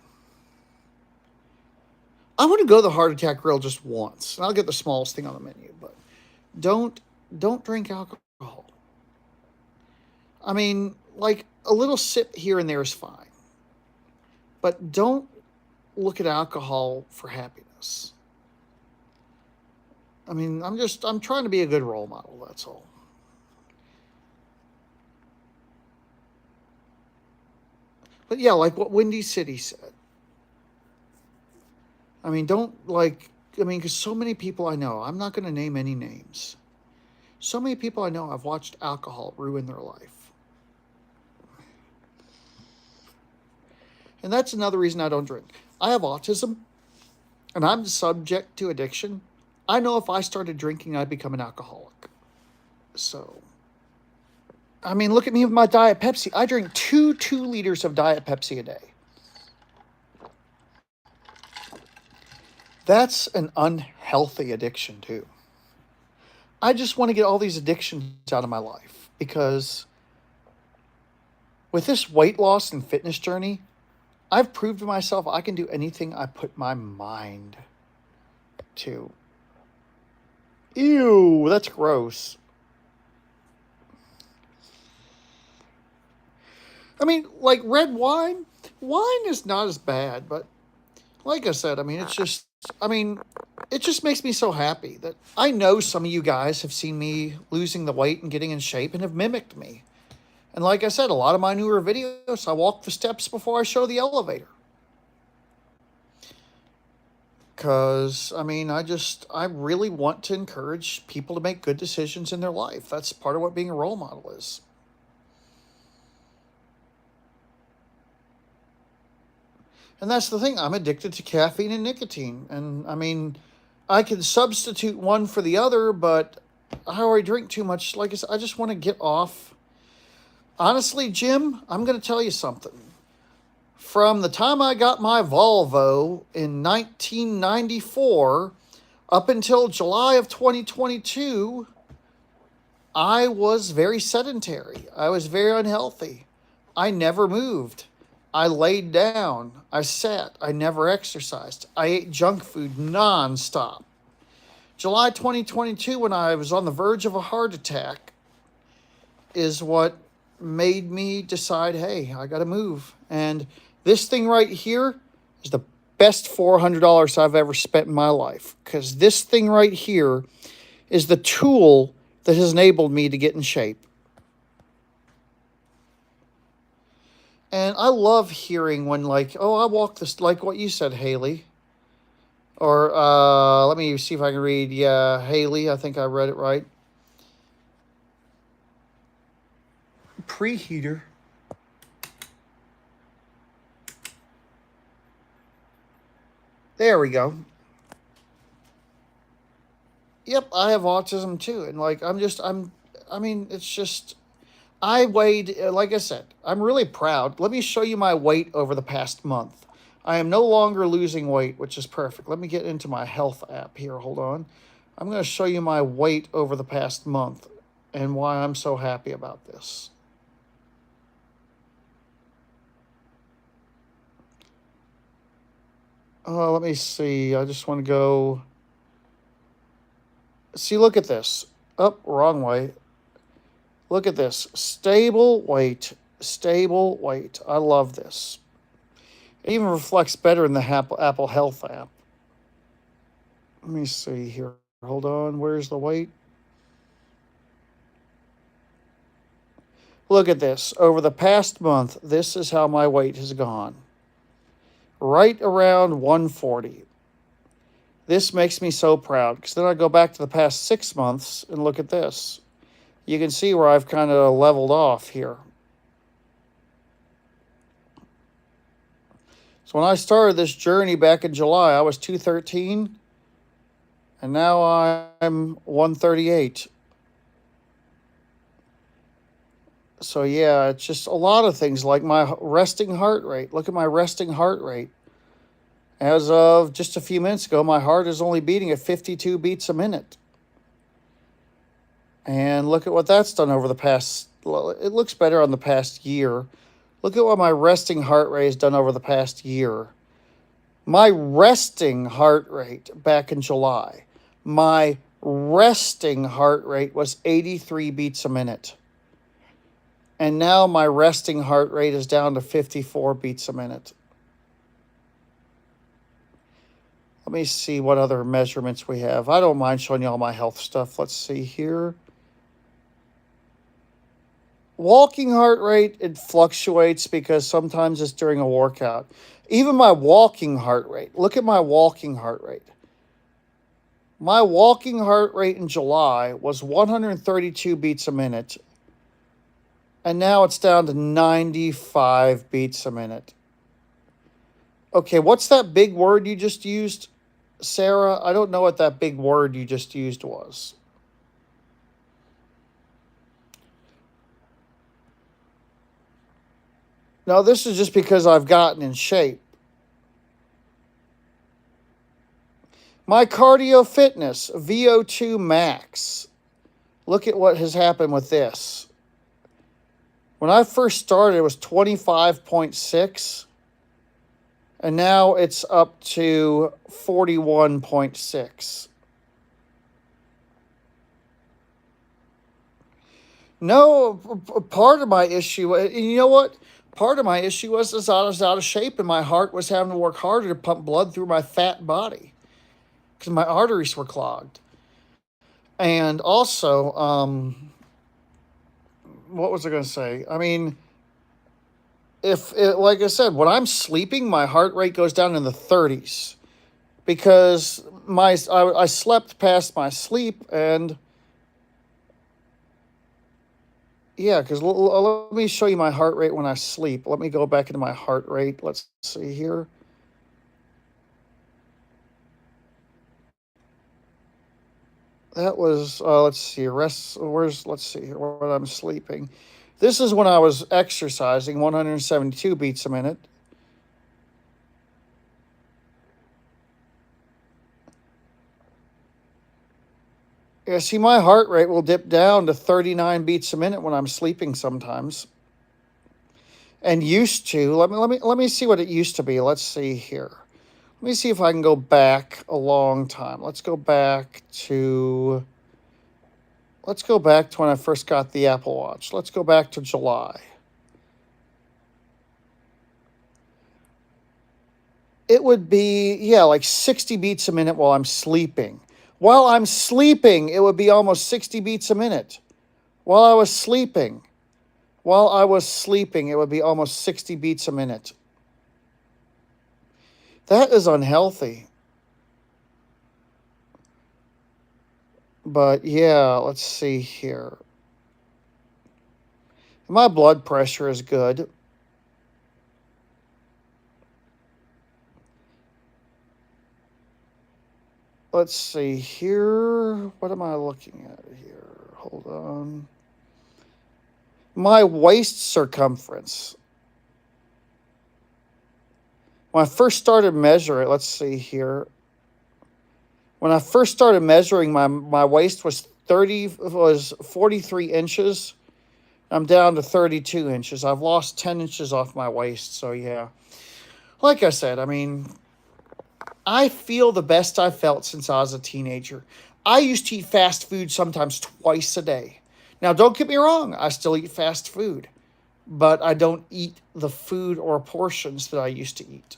I want to go to the Heart Attack Grill just once, and I'll get the smallest thing on the menu. But don't don't drink alcohol. I mean, like a little sip here and there is fine, but don't look at alcohol for happiness. I mean, I'm trying to be a good role model. That's all. But yeah, like what Windy City said. I mean, don't like. I mean, because so many people I know. I'm not going to name any names. So many people I know I've watched alcohol ruin their life. And that's another reason I don't drink. I have autism, and I'm subject to addiction. I know if I started drinking, I'd become an alcoholic. So, I mean, look at me with my Diet Pepsi. I drink 2 liters of Diet Pepsi a day. That's an unhealthy addiction, too. I just want to get all these addictions out of my life because with this weight loss and fitness journey, I've proved to myself I can do anything I put my mind to. Ew, that's gross. I mean, like red wine, wine is not as bad, but like I said, I mean, I mean, it just makes me so happy that I know some of you guys have seen me losing the weight and getting in shape and have mimicked me. And like I said, a lot of my newer videos, I walk the steps before I show the elevator. Because, I mean, I really want to encourage people to make good decisions in their life. That's part of what being a role model is. And that's the thing. I'm addicted to caffeine and nicotine. And, I mean, I can substitute one for the other, but I already drink too much. Like I said, I just want to get off. Honestly, Jim, I'm going to tell you something. From the time I got my Volvo in 1994 up until July of 2022, I was very sedentary. I was very unhealthy. I never moved. I laid down. I sat. I never exercised. I ate junk food nonstop. July 2022, when I was on the verge of a heart attack, is what made me decide, hey, I got to move. And this thing right here is the best $400 I've ever spent in my life, because this thing right here is the tool that has enabled me to get in shape. And I love hearing when, like, oh, I walk this, like what you said, Haley. Or let me see if I can read. Yeah, Haley, I think I read it right. Preheater. There we go. Yep, I have autism too. And like, I mean, it's just, I weighed, like I said, I'm really proud. Let me show you my weight over the past month. I am no longer losing weight, which is perfect. Let me get into my health app here. Hold on. I'm going to show you my weight over the past month and why I'm so happy about this. Let me see. I just want to go. See, look at this. Oh, wrong way. Look at this. Stable weight. Stable weight. I love this. It even reflects better in the Apple Health app. Let me see here. Hold on. Where's the weight? Look at this. Over the past month, this is how my weight has gone. Right around 140. This makes me so proud, because then I go back to the past 6 months and look at this. You can see where I've kind of leveled off here. So when I started this journey back in July, I was 213, and now I'm 138. So yeah, it's just a lot of things, like my resting heart rate. Look at my resting heart rate. As of just a few minutes ago, my heart is only beating at 52 beats a minute. And look at what that's done over the past, it looks better on the past year. Look at what my resting heart rate has done over the past year. My resting heart rate back in July, my resting heart rate was 83 beats a minute. And now my resting heart rate is down to 54 beats a minute. Let me see what other measurements we have. I don't mind showing you all my health stuff. Let's see here. Walking heart rate, it fluctuates because sometimes it's during a workout. Even my walking heart rate. Look at my walking heart rate. My walking heart rate in July was 132 beats a minute. And now it's down to 95 beats a minute. Okay, what's that big word you just used, Sarah? I don't know what that big word you just used was. Now, this is just because I've gotten in shape. My cardio fitness, VO2 max. Look at what has happened with this. When I first started, it was 25.6. And now it's up to 41.6. No, part of my issue, you know what? Part of my issue was I was out of shape and my heart was having to work harder to pump blood through my fat body because my arteries were clogged. And also, what was I going to say? I mean, like I said, when I'm sleeping, my heart rate goes down in the 30s because I slept past my sleep and yeah, because let me show you my heart rate when I sleep. Let me go back into my heart rate. Let's see here. That was, let's see, let's see here, when I'm sleeping. This is when I was exercising, 172 beats a minute. Yeah, see, my heart rate will dip down to 39 beats a minute when I'm sleeping sometimes. And used to, let me see what it used to be. Let's see here. Let me see if I can go back a long time. Let's go back to when I first got the Apple Watch. Let's go back to July. It would be, yeah, like 60 beats a minute while I'm sleeping. While I'm sleeping, it would be almost 60 beats a minute. While I was sleeping, it would be almost 60 beats a minute. That is unhealthy. But yeah, let's see here. My blood pressure is good. Let's see here. What am I looking at here? Hold on. My waist circumference. When I first started measuring, let's see here. When I first started measuring, my waist was 43 inches. I'm down to 32 inches. I've lost 10 inches off my waist. So yeah, like I said, I mean, I feel the best I've felt since I was a teenager. I used to eat fast food sometimes twice a day. Now, don't get me wrong, I still eat fast food, but I don't eat the food or portions that I used to eat.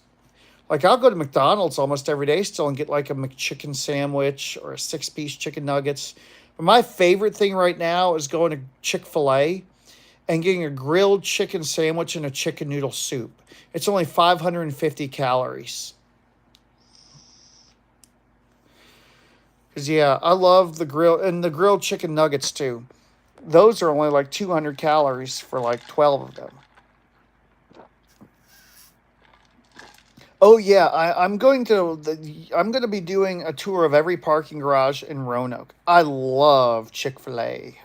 Like, I'll go to McDonald's almost every day still and get like a McChicken sandwich or a 6-piece chicken nuggets. But my favorite thing right now is going to Chick-fil-A and getting a grilled chicken sandwich and a chicken noodle soup. It's only 550 calories. Because, yeah, I love the grilled chicken nuggets, too. Those are only like 200 calories for like 12 of them. Oh, yeah, I'm going to be doing a tour of every parking garage in Roanoke. I love Chick-fil-A.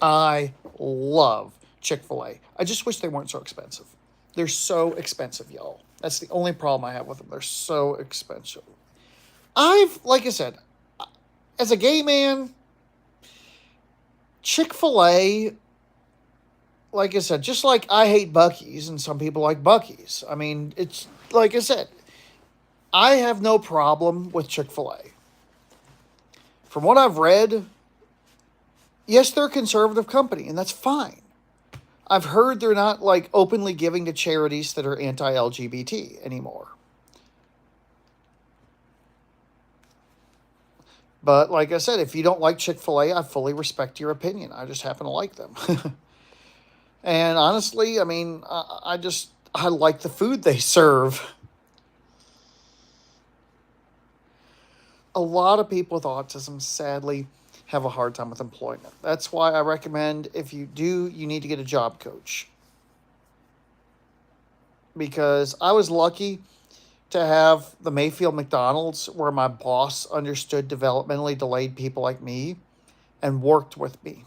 I love Chick-fil-A. I just wish they weren't so expensive. They're so expensive, y'all. That's the only problem I have with them. They're so expensive. Like I said, as a gay man, Chick-fil-A, like I said, just like I hate Buc-ee's and some people like Buc-ee's. I mean, it's like I said, I have no problem with Chick-fil-A. From what I've read, yes, they're a conservative company, and that's fine. I've heard they're not like openly giving to charities that are anti-LGBT anymore. But like I said, if you don't like Chick-fil-A, I fully respect your opinion. I just happen to like them. And honestly, I mean, I like the food they serve. A lot of people with autism, sadly, have a hard time with employment. That's why I recommend if you do, you need to get a job coach. Because I was lucky to have the Mayfield McDonald's where my boss understood developmentally delayed people like me and worked with me.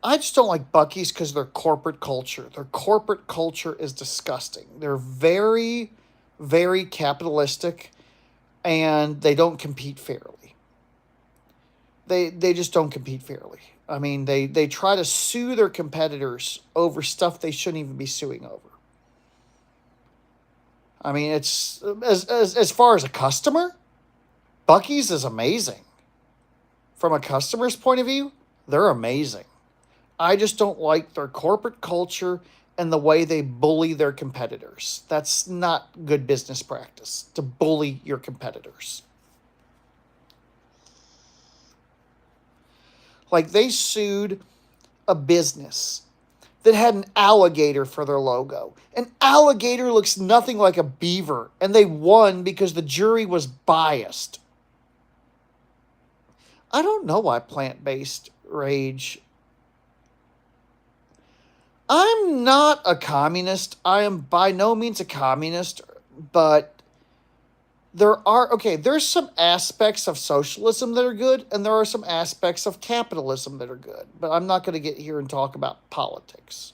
I just don't like Buc-ee's because of their corporate culture. Their corporate culture is disgusting. They're very, very capitalistic, and they don't compete fairly. They just don't compete fairly. I mean, they try to sue their competitors over stuff they shouldn't even be suing over. I mean, it's as far as a customer, Buc-ee's is amazing. From a customer's point of view, they're amazing. I just don't like their corporate culture and the way they bully their competitors. That's not good business practice, to bully your competitors. Like, they sued a business that had an alligator for their logo. An alligator looks nothing like a beaver, and they won because the jury was biased. I don't know why plant-based rage. I'm not a communist. I am by no means a communist, but there's some aspects of socialism that are good, and there are some aspects of capitalism that are good. But I'm not going to get here and talk about politics.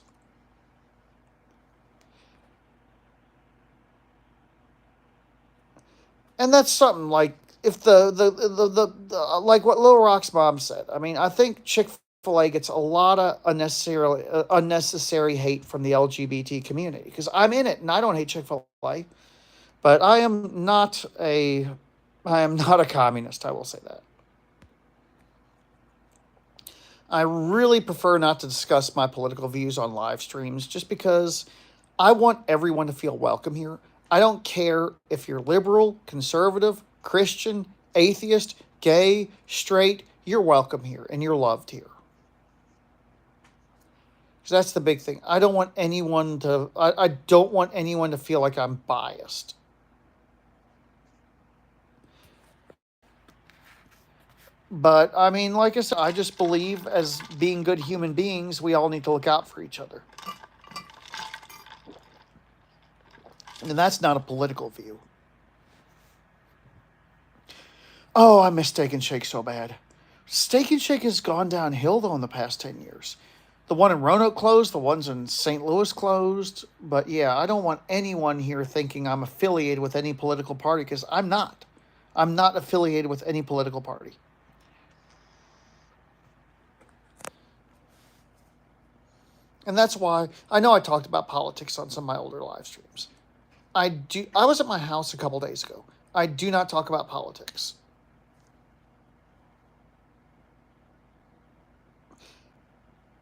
And that's something like if like what Little Rock's mom said. I mean, I think Chick-fil-A gets a lot of unnecessary hate from the LGBT community because I'm in it and I don't hate Chick-fil-A, but I am not a communist. I will say that. I really prefer not to discuss my political views on live streams just because I want everyone to feel welcome here. I don't care if you're liberal, conservative, Christian, atheist, gay, straight, you're welcome here and you're loved here. So that's the big thing. I don't want anyone to feel like I'm biased. But I mean, like I said, I just believe as being good human beings, we all need to look out for each other. And that's not a political view. Oh, I miss Steak and Shake so bad. Steak and Shake has gone downhill, though, in the past 10 years. The one in Roanoke closed, the ones in St. Louis closed. But yeah, I don't want anyone here thinking I'm affiliated with any political party, because I'm not. I'm not affiliated with any political party. And that's why I know I talked about politics on some of my older live streams. I was at my house a couple days ago. I do not talk about politics.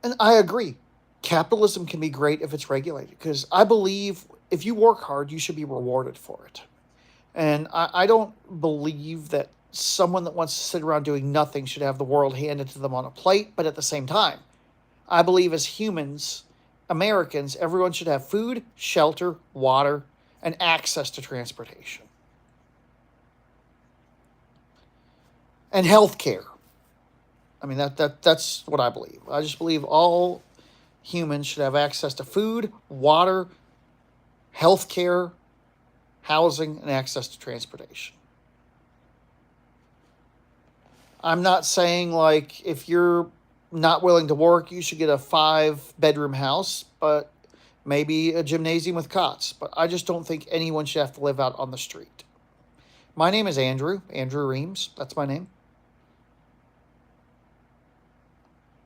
And I agree. Capitalism can be great if it's regulated, because I believe if you work hard, you should be rewarded for it. And I don't believe that someone that wants to sit around doing nothing should have the world handed to them on a plate. But at the same time, I believe as humans, Americans, everyone should have food, shelter, water, and access to transportation. And health care. I mean, that's what I believe. I just believe all humans should have access to food, water, health care, housing, and access to transportation. I'm not saying, like, if you're not willing to work, you should get a 5-bedroom house, but maybe a gymnasium with cots. But I just don't think anyone should have to live out on the street. My name is Andrew Reams. That's my name.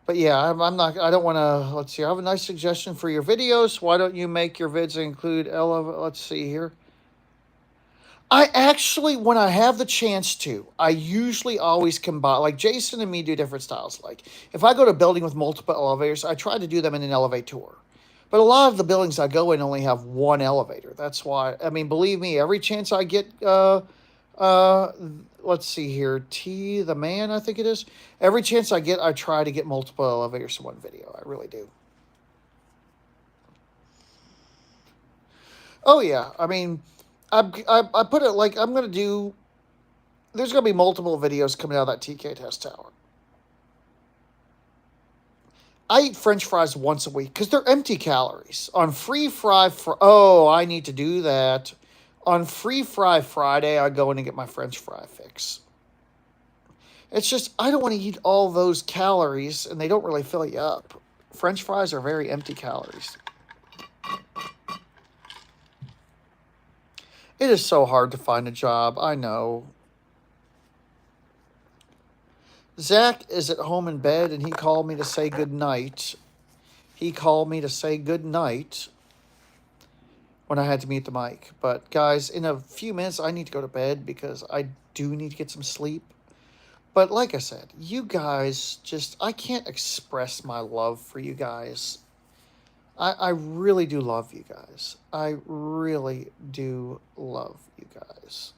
But yeah, I'm not, I don't want to, let's see, I have a nice suggestion for your videos. Why don't you make your vids include, let's see here. I actually, when I have the chance to, I usually always combine, like Jason and me do different styles. Like if I go to a building with multiple elevators, I try to do them in an elevator. But a lot of the buildings I go in only have one elevator. That's why, I mean, believe me, every chance I get, uh, let's see here, T the man, I think it is. Every chance I get, I try to get multiple elevators in one video. I really do. Oh yeah, I mean, I put it like I'm gonna do. There's gonna be multiple videos coming out of that TK test tower. I eat French fries once a week because they're empty calories. On free fry, oh, I need to do that. On free fry Friday, I go in and get my French fry fix. It's just I don't want to eat all those calories, and they don't really fill you up. French fries are very empty calories. It is so hard to find a job. I know. Zach is at home in bed, and he called me to say good night. He called me to say good night when I had to mute the mic. But guys, in a few minutes, I need to go to bed because I do need to get some sleep. But like I said, you guys just, I can't express my love for you guys. I really do love you guys. I really do love you guys.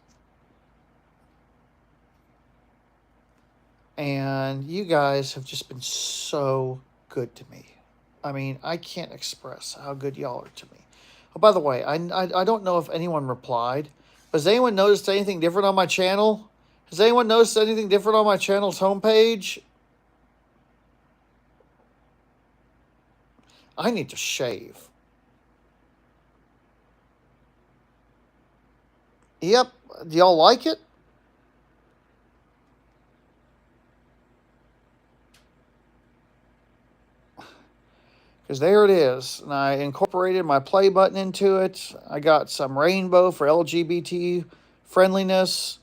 And you guys have just been so good to me. I mean, I can't express how good y'all are to me. Oh, by the way, I don't know if anyone replied. Has anyone noticed anything different on my channel? Has anyone noticed anything different on my channel's homepage? I need to shave. Yep. Do y'all like it? Because there it is. And I incorporated my play button into it. I got some rainbow for LGBT friendliness.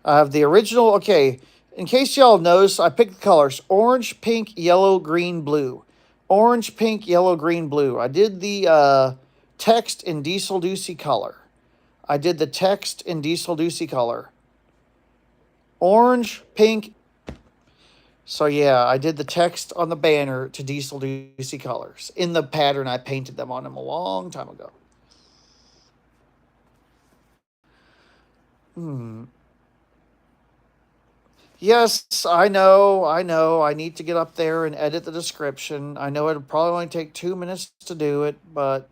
I have the original. Okay, in case y'all notice, I picked the colors orange, pink, yellow, green, blue. Orange, pink, yellow, green, blue. I did the text in DieselDucy color. I did the text in DieselDucy color. Orange, pink. So yeah, I did the text on the banner to DieselDucy colors in the pattern I painted them on them a long time ago. Yes, I know, I know. I need to get up there and edit the description. I know it'll probably only take 2 minutes to do it, but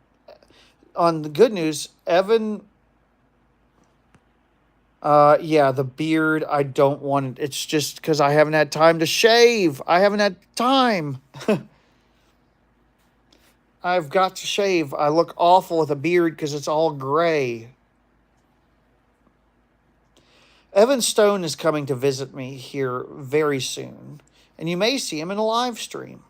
on the good news, Evan, yeah, the beard, I don't want it. It's just because I haven't had time to shave. I haven't had time. I've got to shave. I look awful with a beard because it's all gray. Evan Stone is coming to visit me here very soon, and you may see him in a live stream.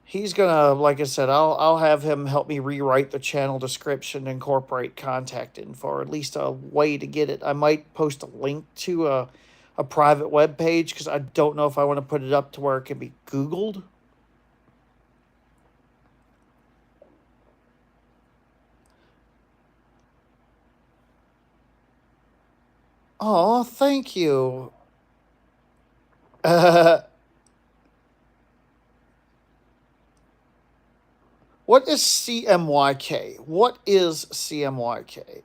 He's gonna, like I said, I'll have him help me rewrite the channel description, incorporate contact info, or at least a way to get it. I might post a link to a private web page because I don't know if I want to put it up to where it can be Googled. Oh, thank you. What is CMYK? What is CMYK?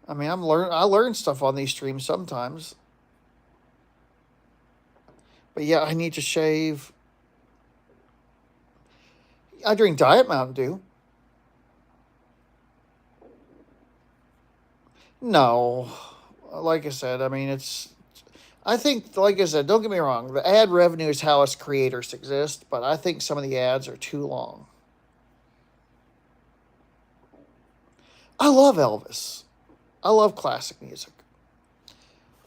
I mean, I learn stuff on these streams sometimes. But yeah, I need to shave. I drink Diet Mountain Dew. No. Like I said, I mean, I think, like I said, don't get me wrong, the ad revenue is how us creators exist, but I think some of the ads are too long. I love Elvis. I love classic music.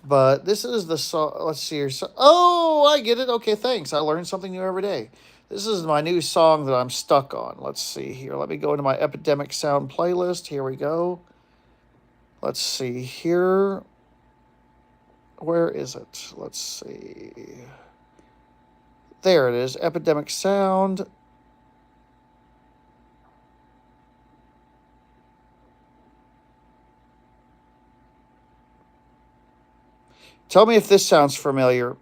But this is the song. Let's see here. Oh, I get it. Okay, thanks. I learn something new every day. This is my new song that I'm stuck on. Let's see here. Let me go into my Epidemic Sound playlist. Here we go. Let's see here. Where is it? Let's see. There it is. Epidemic Sound. Tell me if this sounds familiar.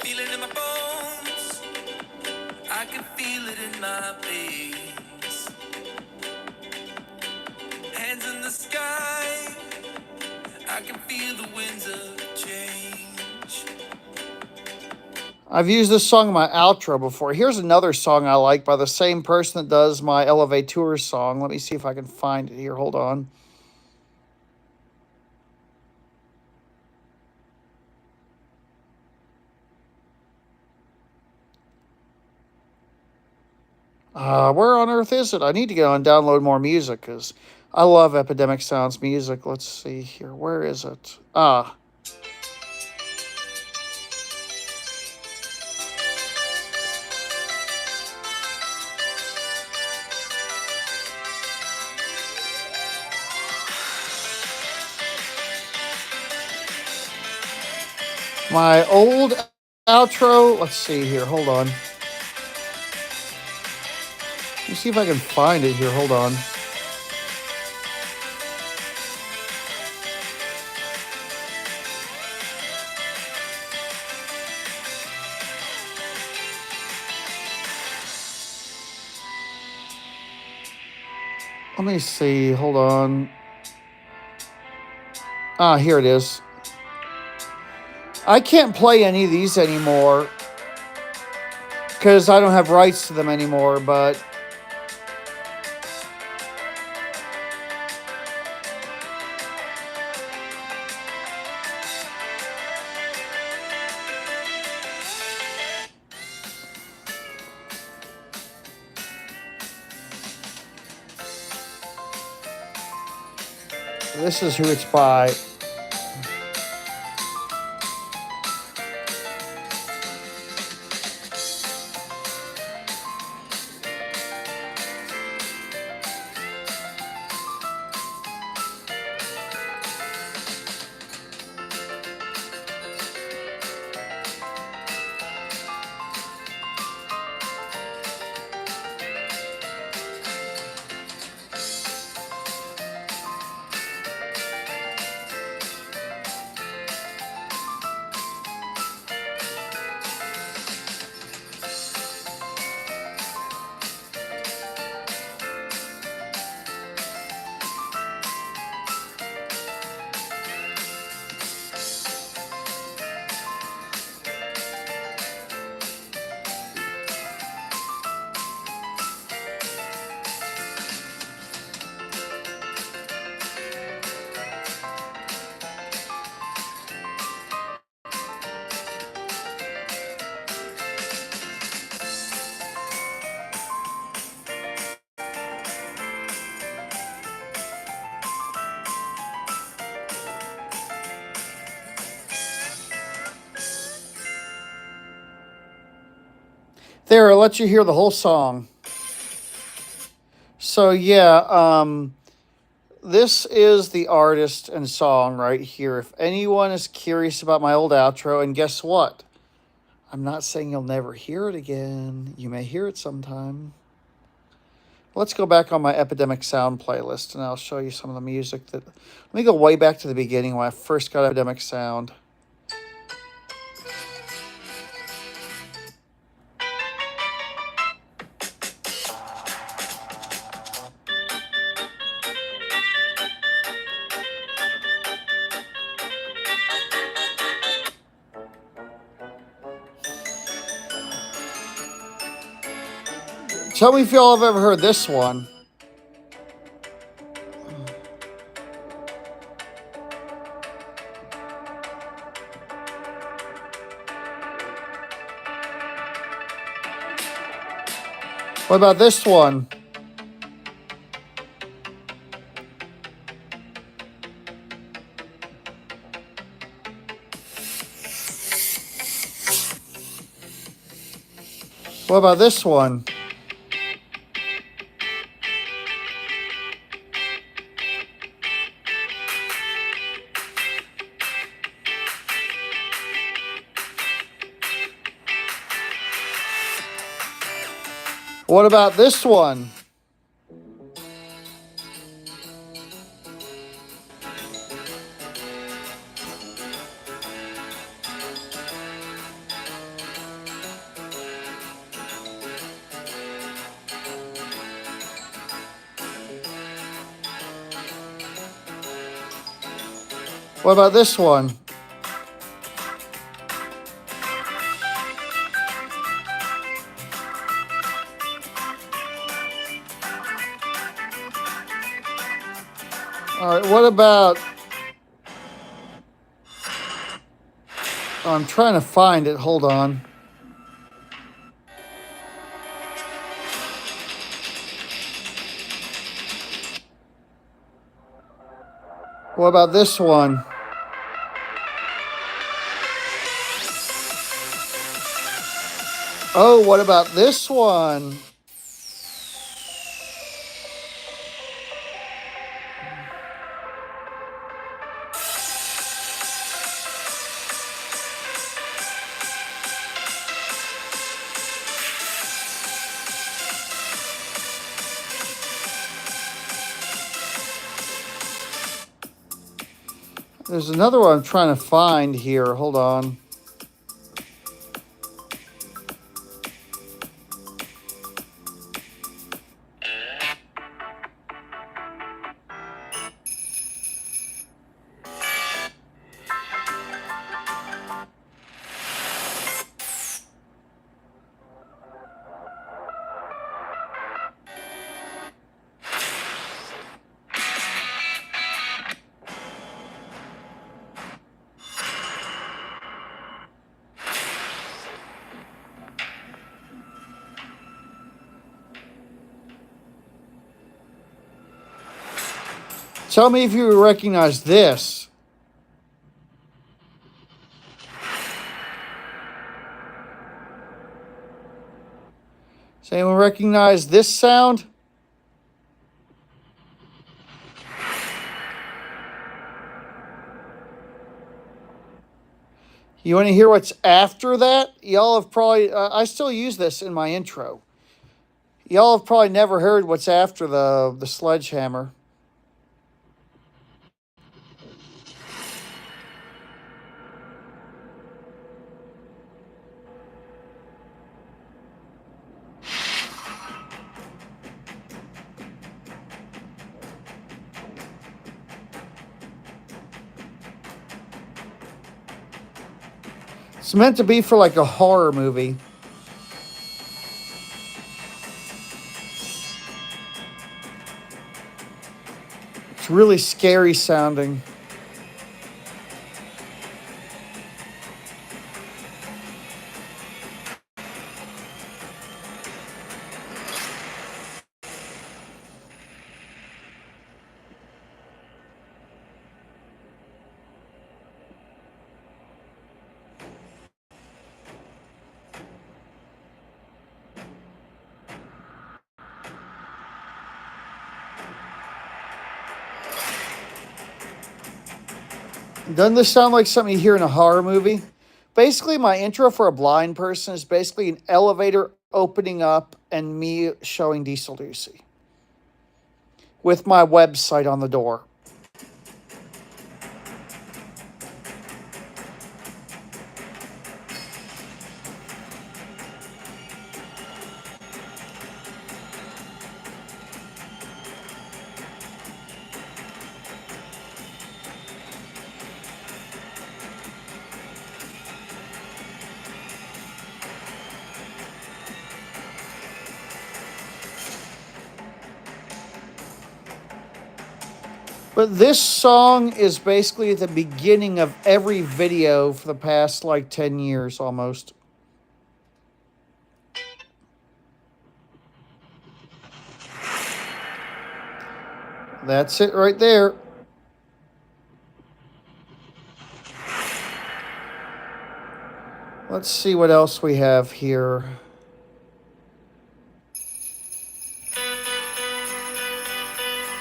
Feel it in my bones. I can feel it in my veins. Hands in the sky. I can feel the winds of change. I've used this song in my outro before. Here's another song I like by the same person that does my elevaTOURS song. Let me see if I can find it here. Hold on. Where on earth is it? I need to go and download more music because I love Epidemic Sound's music. Let's see here. Where is it? My old outro. Let's see here. Hold on. Let me see if I can find it here. Hold on. Let me see. Hold on. Here it is. I can't play any of these anymore because I don't have rights to them anymore, but this is who it's by. There, I'll let you hear the whole song. So yeah, this is the artist and song right here. If anyone is curious about my old outro, and guess what? I'm not saying you'll never hear it again. You may hear it sometime. Let's go back on my Epidemic Sound playlist, and I'll show you some of the music that... Let me go way back to the beginning when I first got Epidemic Sound. Tell me if y'all have ever heard this one. What about this one? What about this one? What about this one? What about this one? All right, what about... Oh, I'm trying to find it. Hold on. What about this one? Oh, what about this one? There's another one I'm trying to find here. Hold on. Tell me if you recognize this. Does anyone recognize this sound? You want to hear what's after that? Y'all have probably, I still use this in my intro. Y'all have probably never heard what's after the sledgehammer. It's meant to be for like a horror movie. It's really scary sounding. Doesn't this sound like something you hear in a horror movie? Basically, my intro for a blind person is basically an elevator opening up and me showing DieselDucy with my website on the door. But this song is basically at the beginning of every video for the past like 10 years almost. That's it right there. Let's see what else we have here.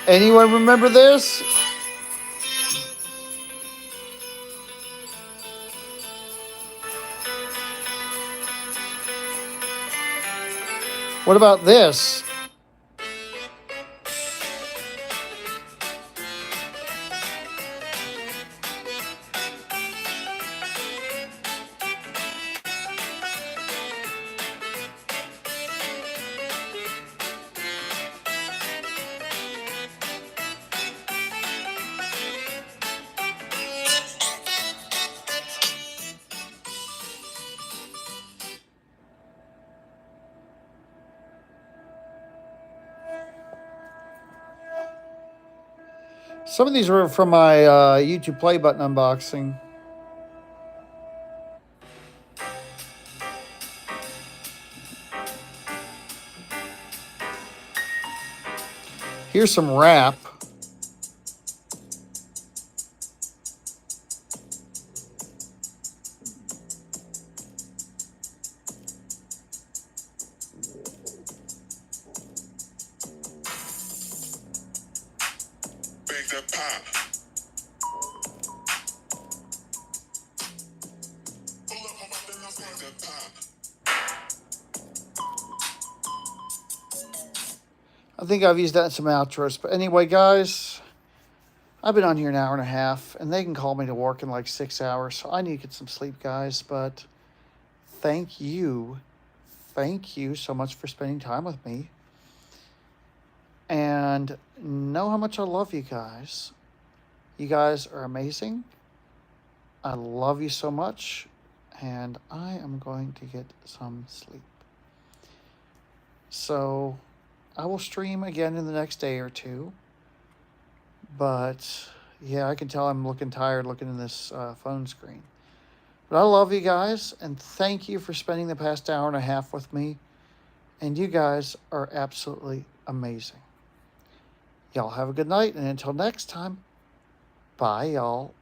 Anyone remember this? What about this? Some of these were from my YouTube play button unboxing. Here's some wrap. Bake that pop. Pull up, I'm up in the bake that pop. I think I've used that in some outros. But anyway, guys, I've been on here an hour and a half, and they can call me to work in like 6 hours. So I need to get some sleep, guys. But thank you so much for spending time with me. And know how much I love you guys. You guys are amazing. I love you so much. And I am going to get some sleep. So I will stream again in the next day or two. But yeah, I can tell I'm looking tired looking in this phone screen. But I love you guys, and thank you for spending the past hour and a half with me. And you guys are absolutely amazing. Y'all have a good night, and until next time, bye, y'all.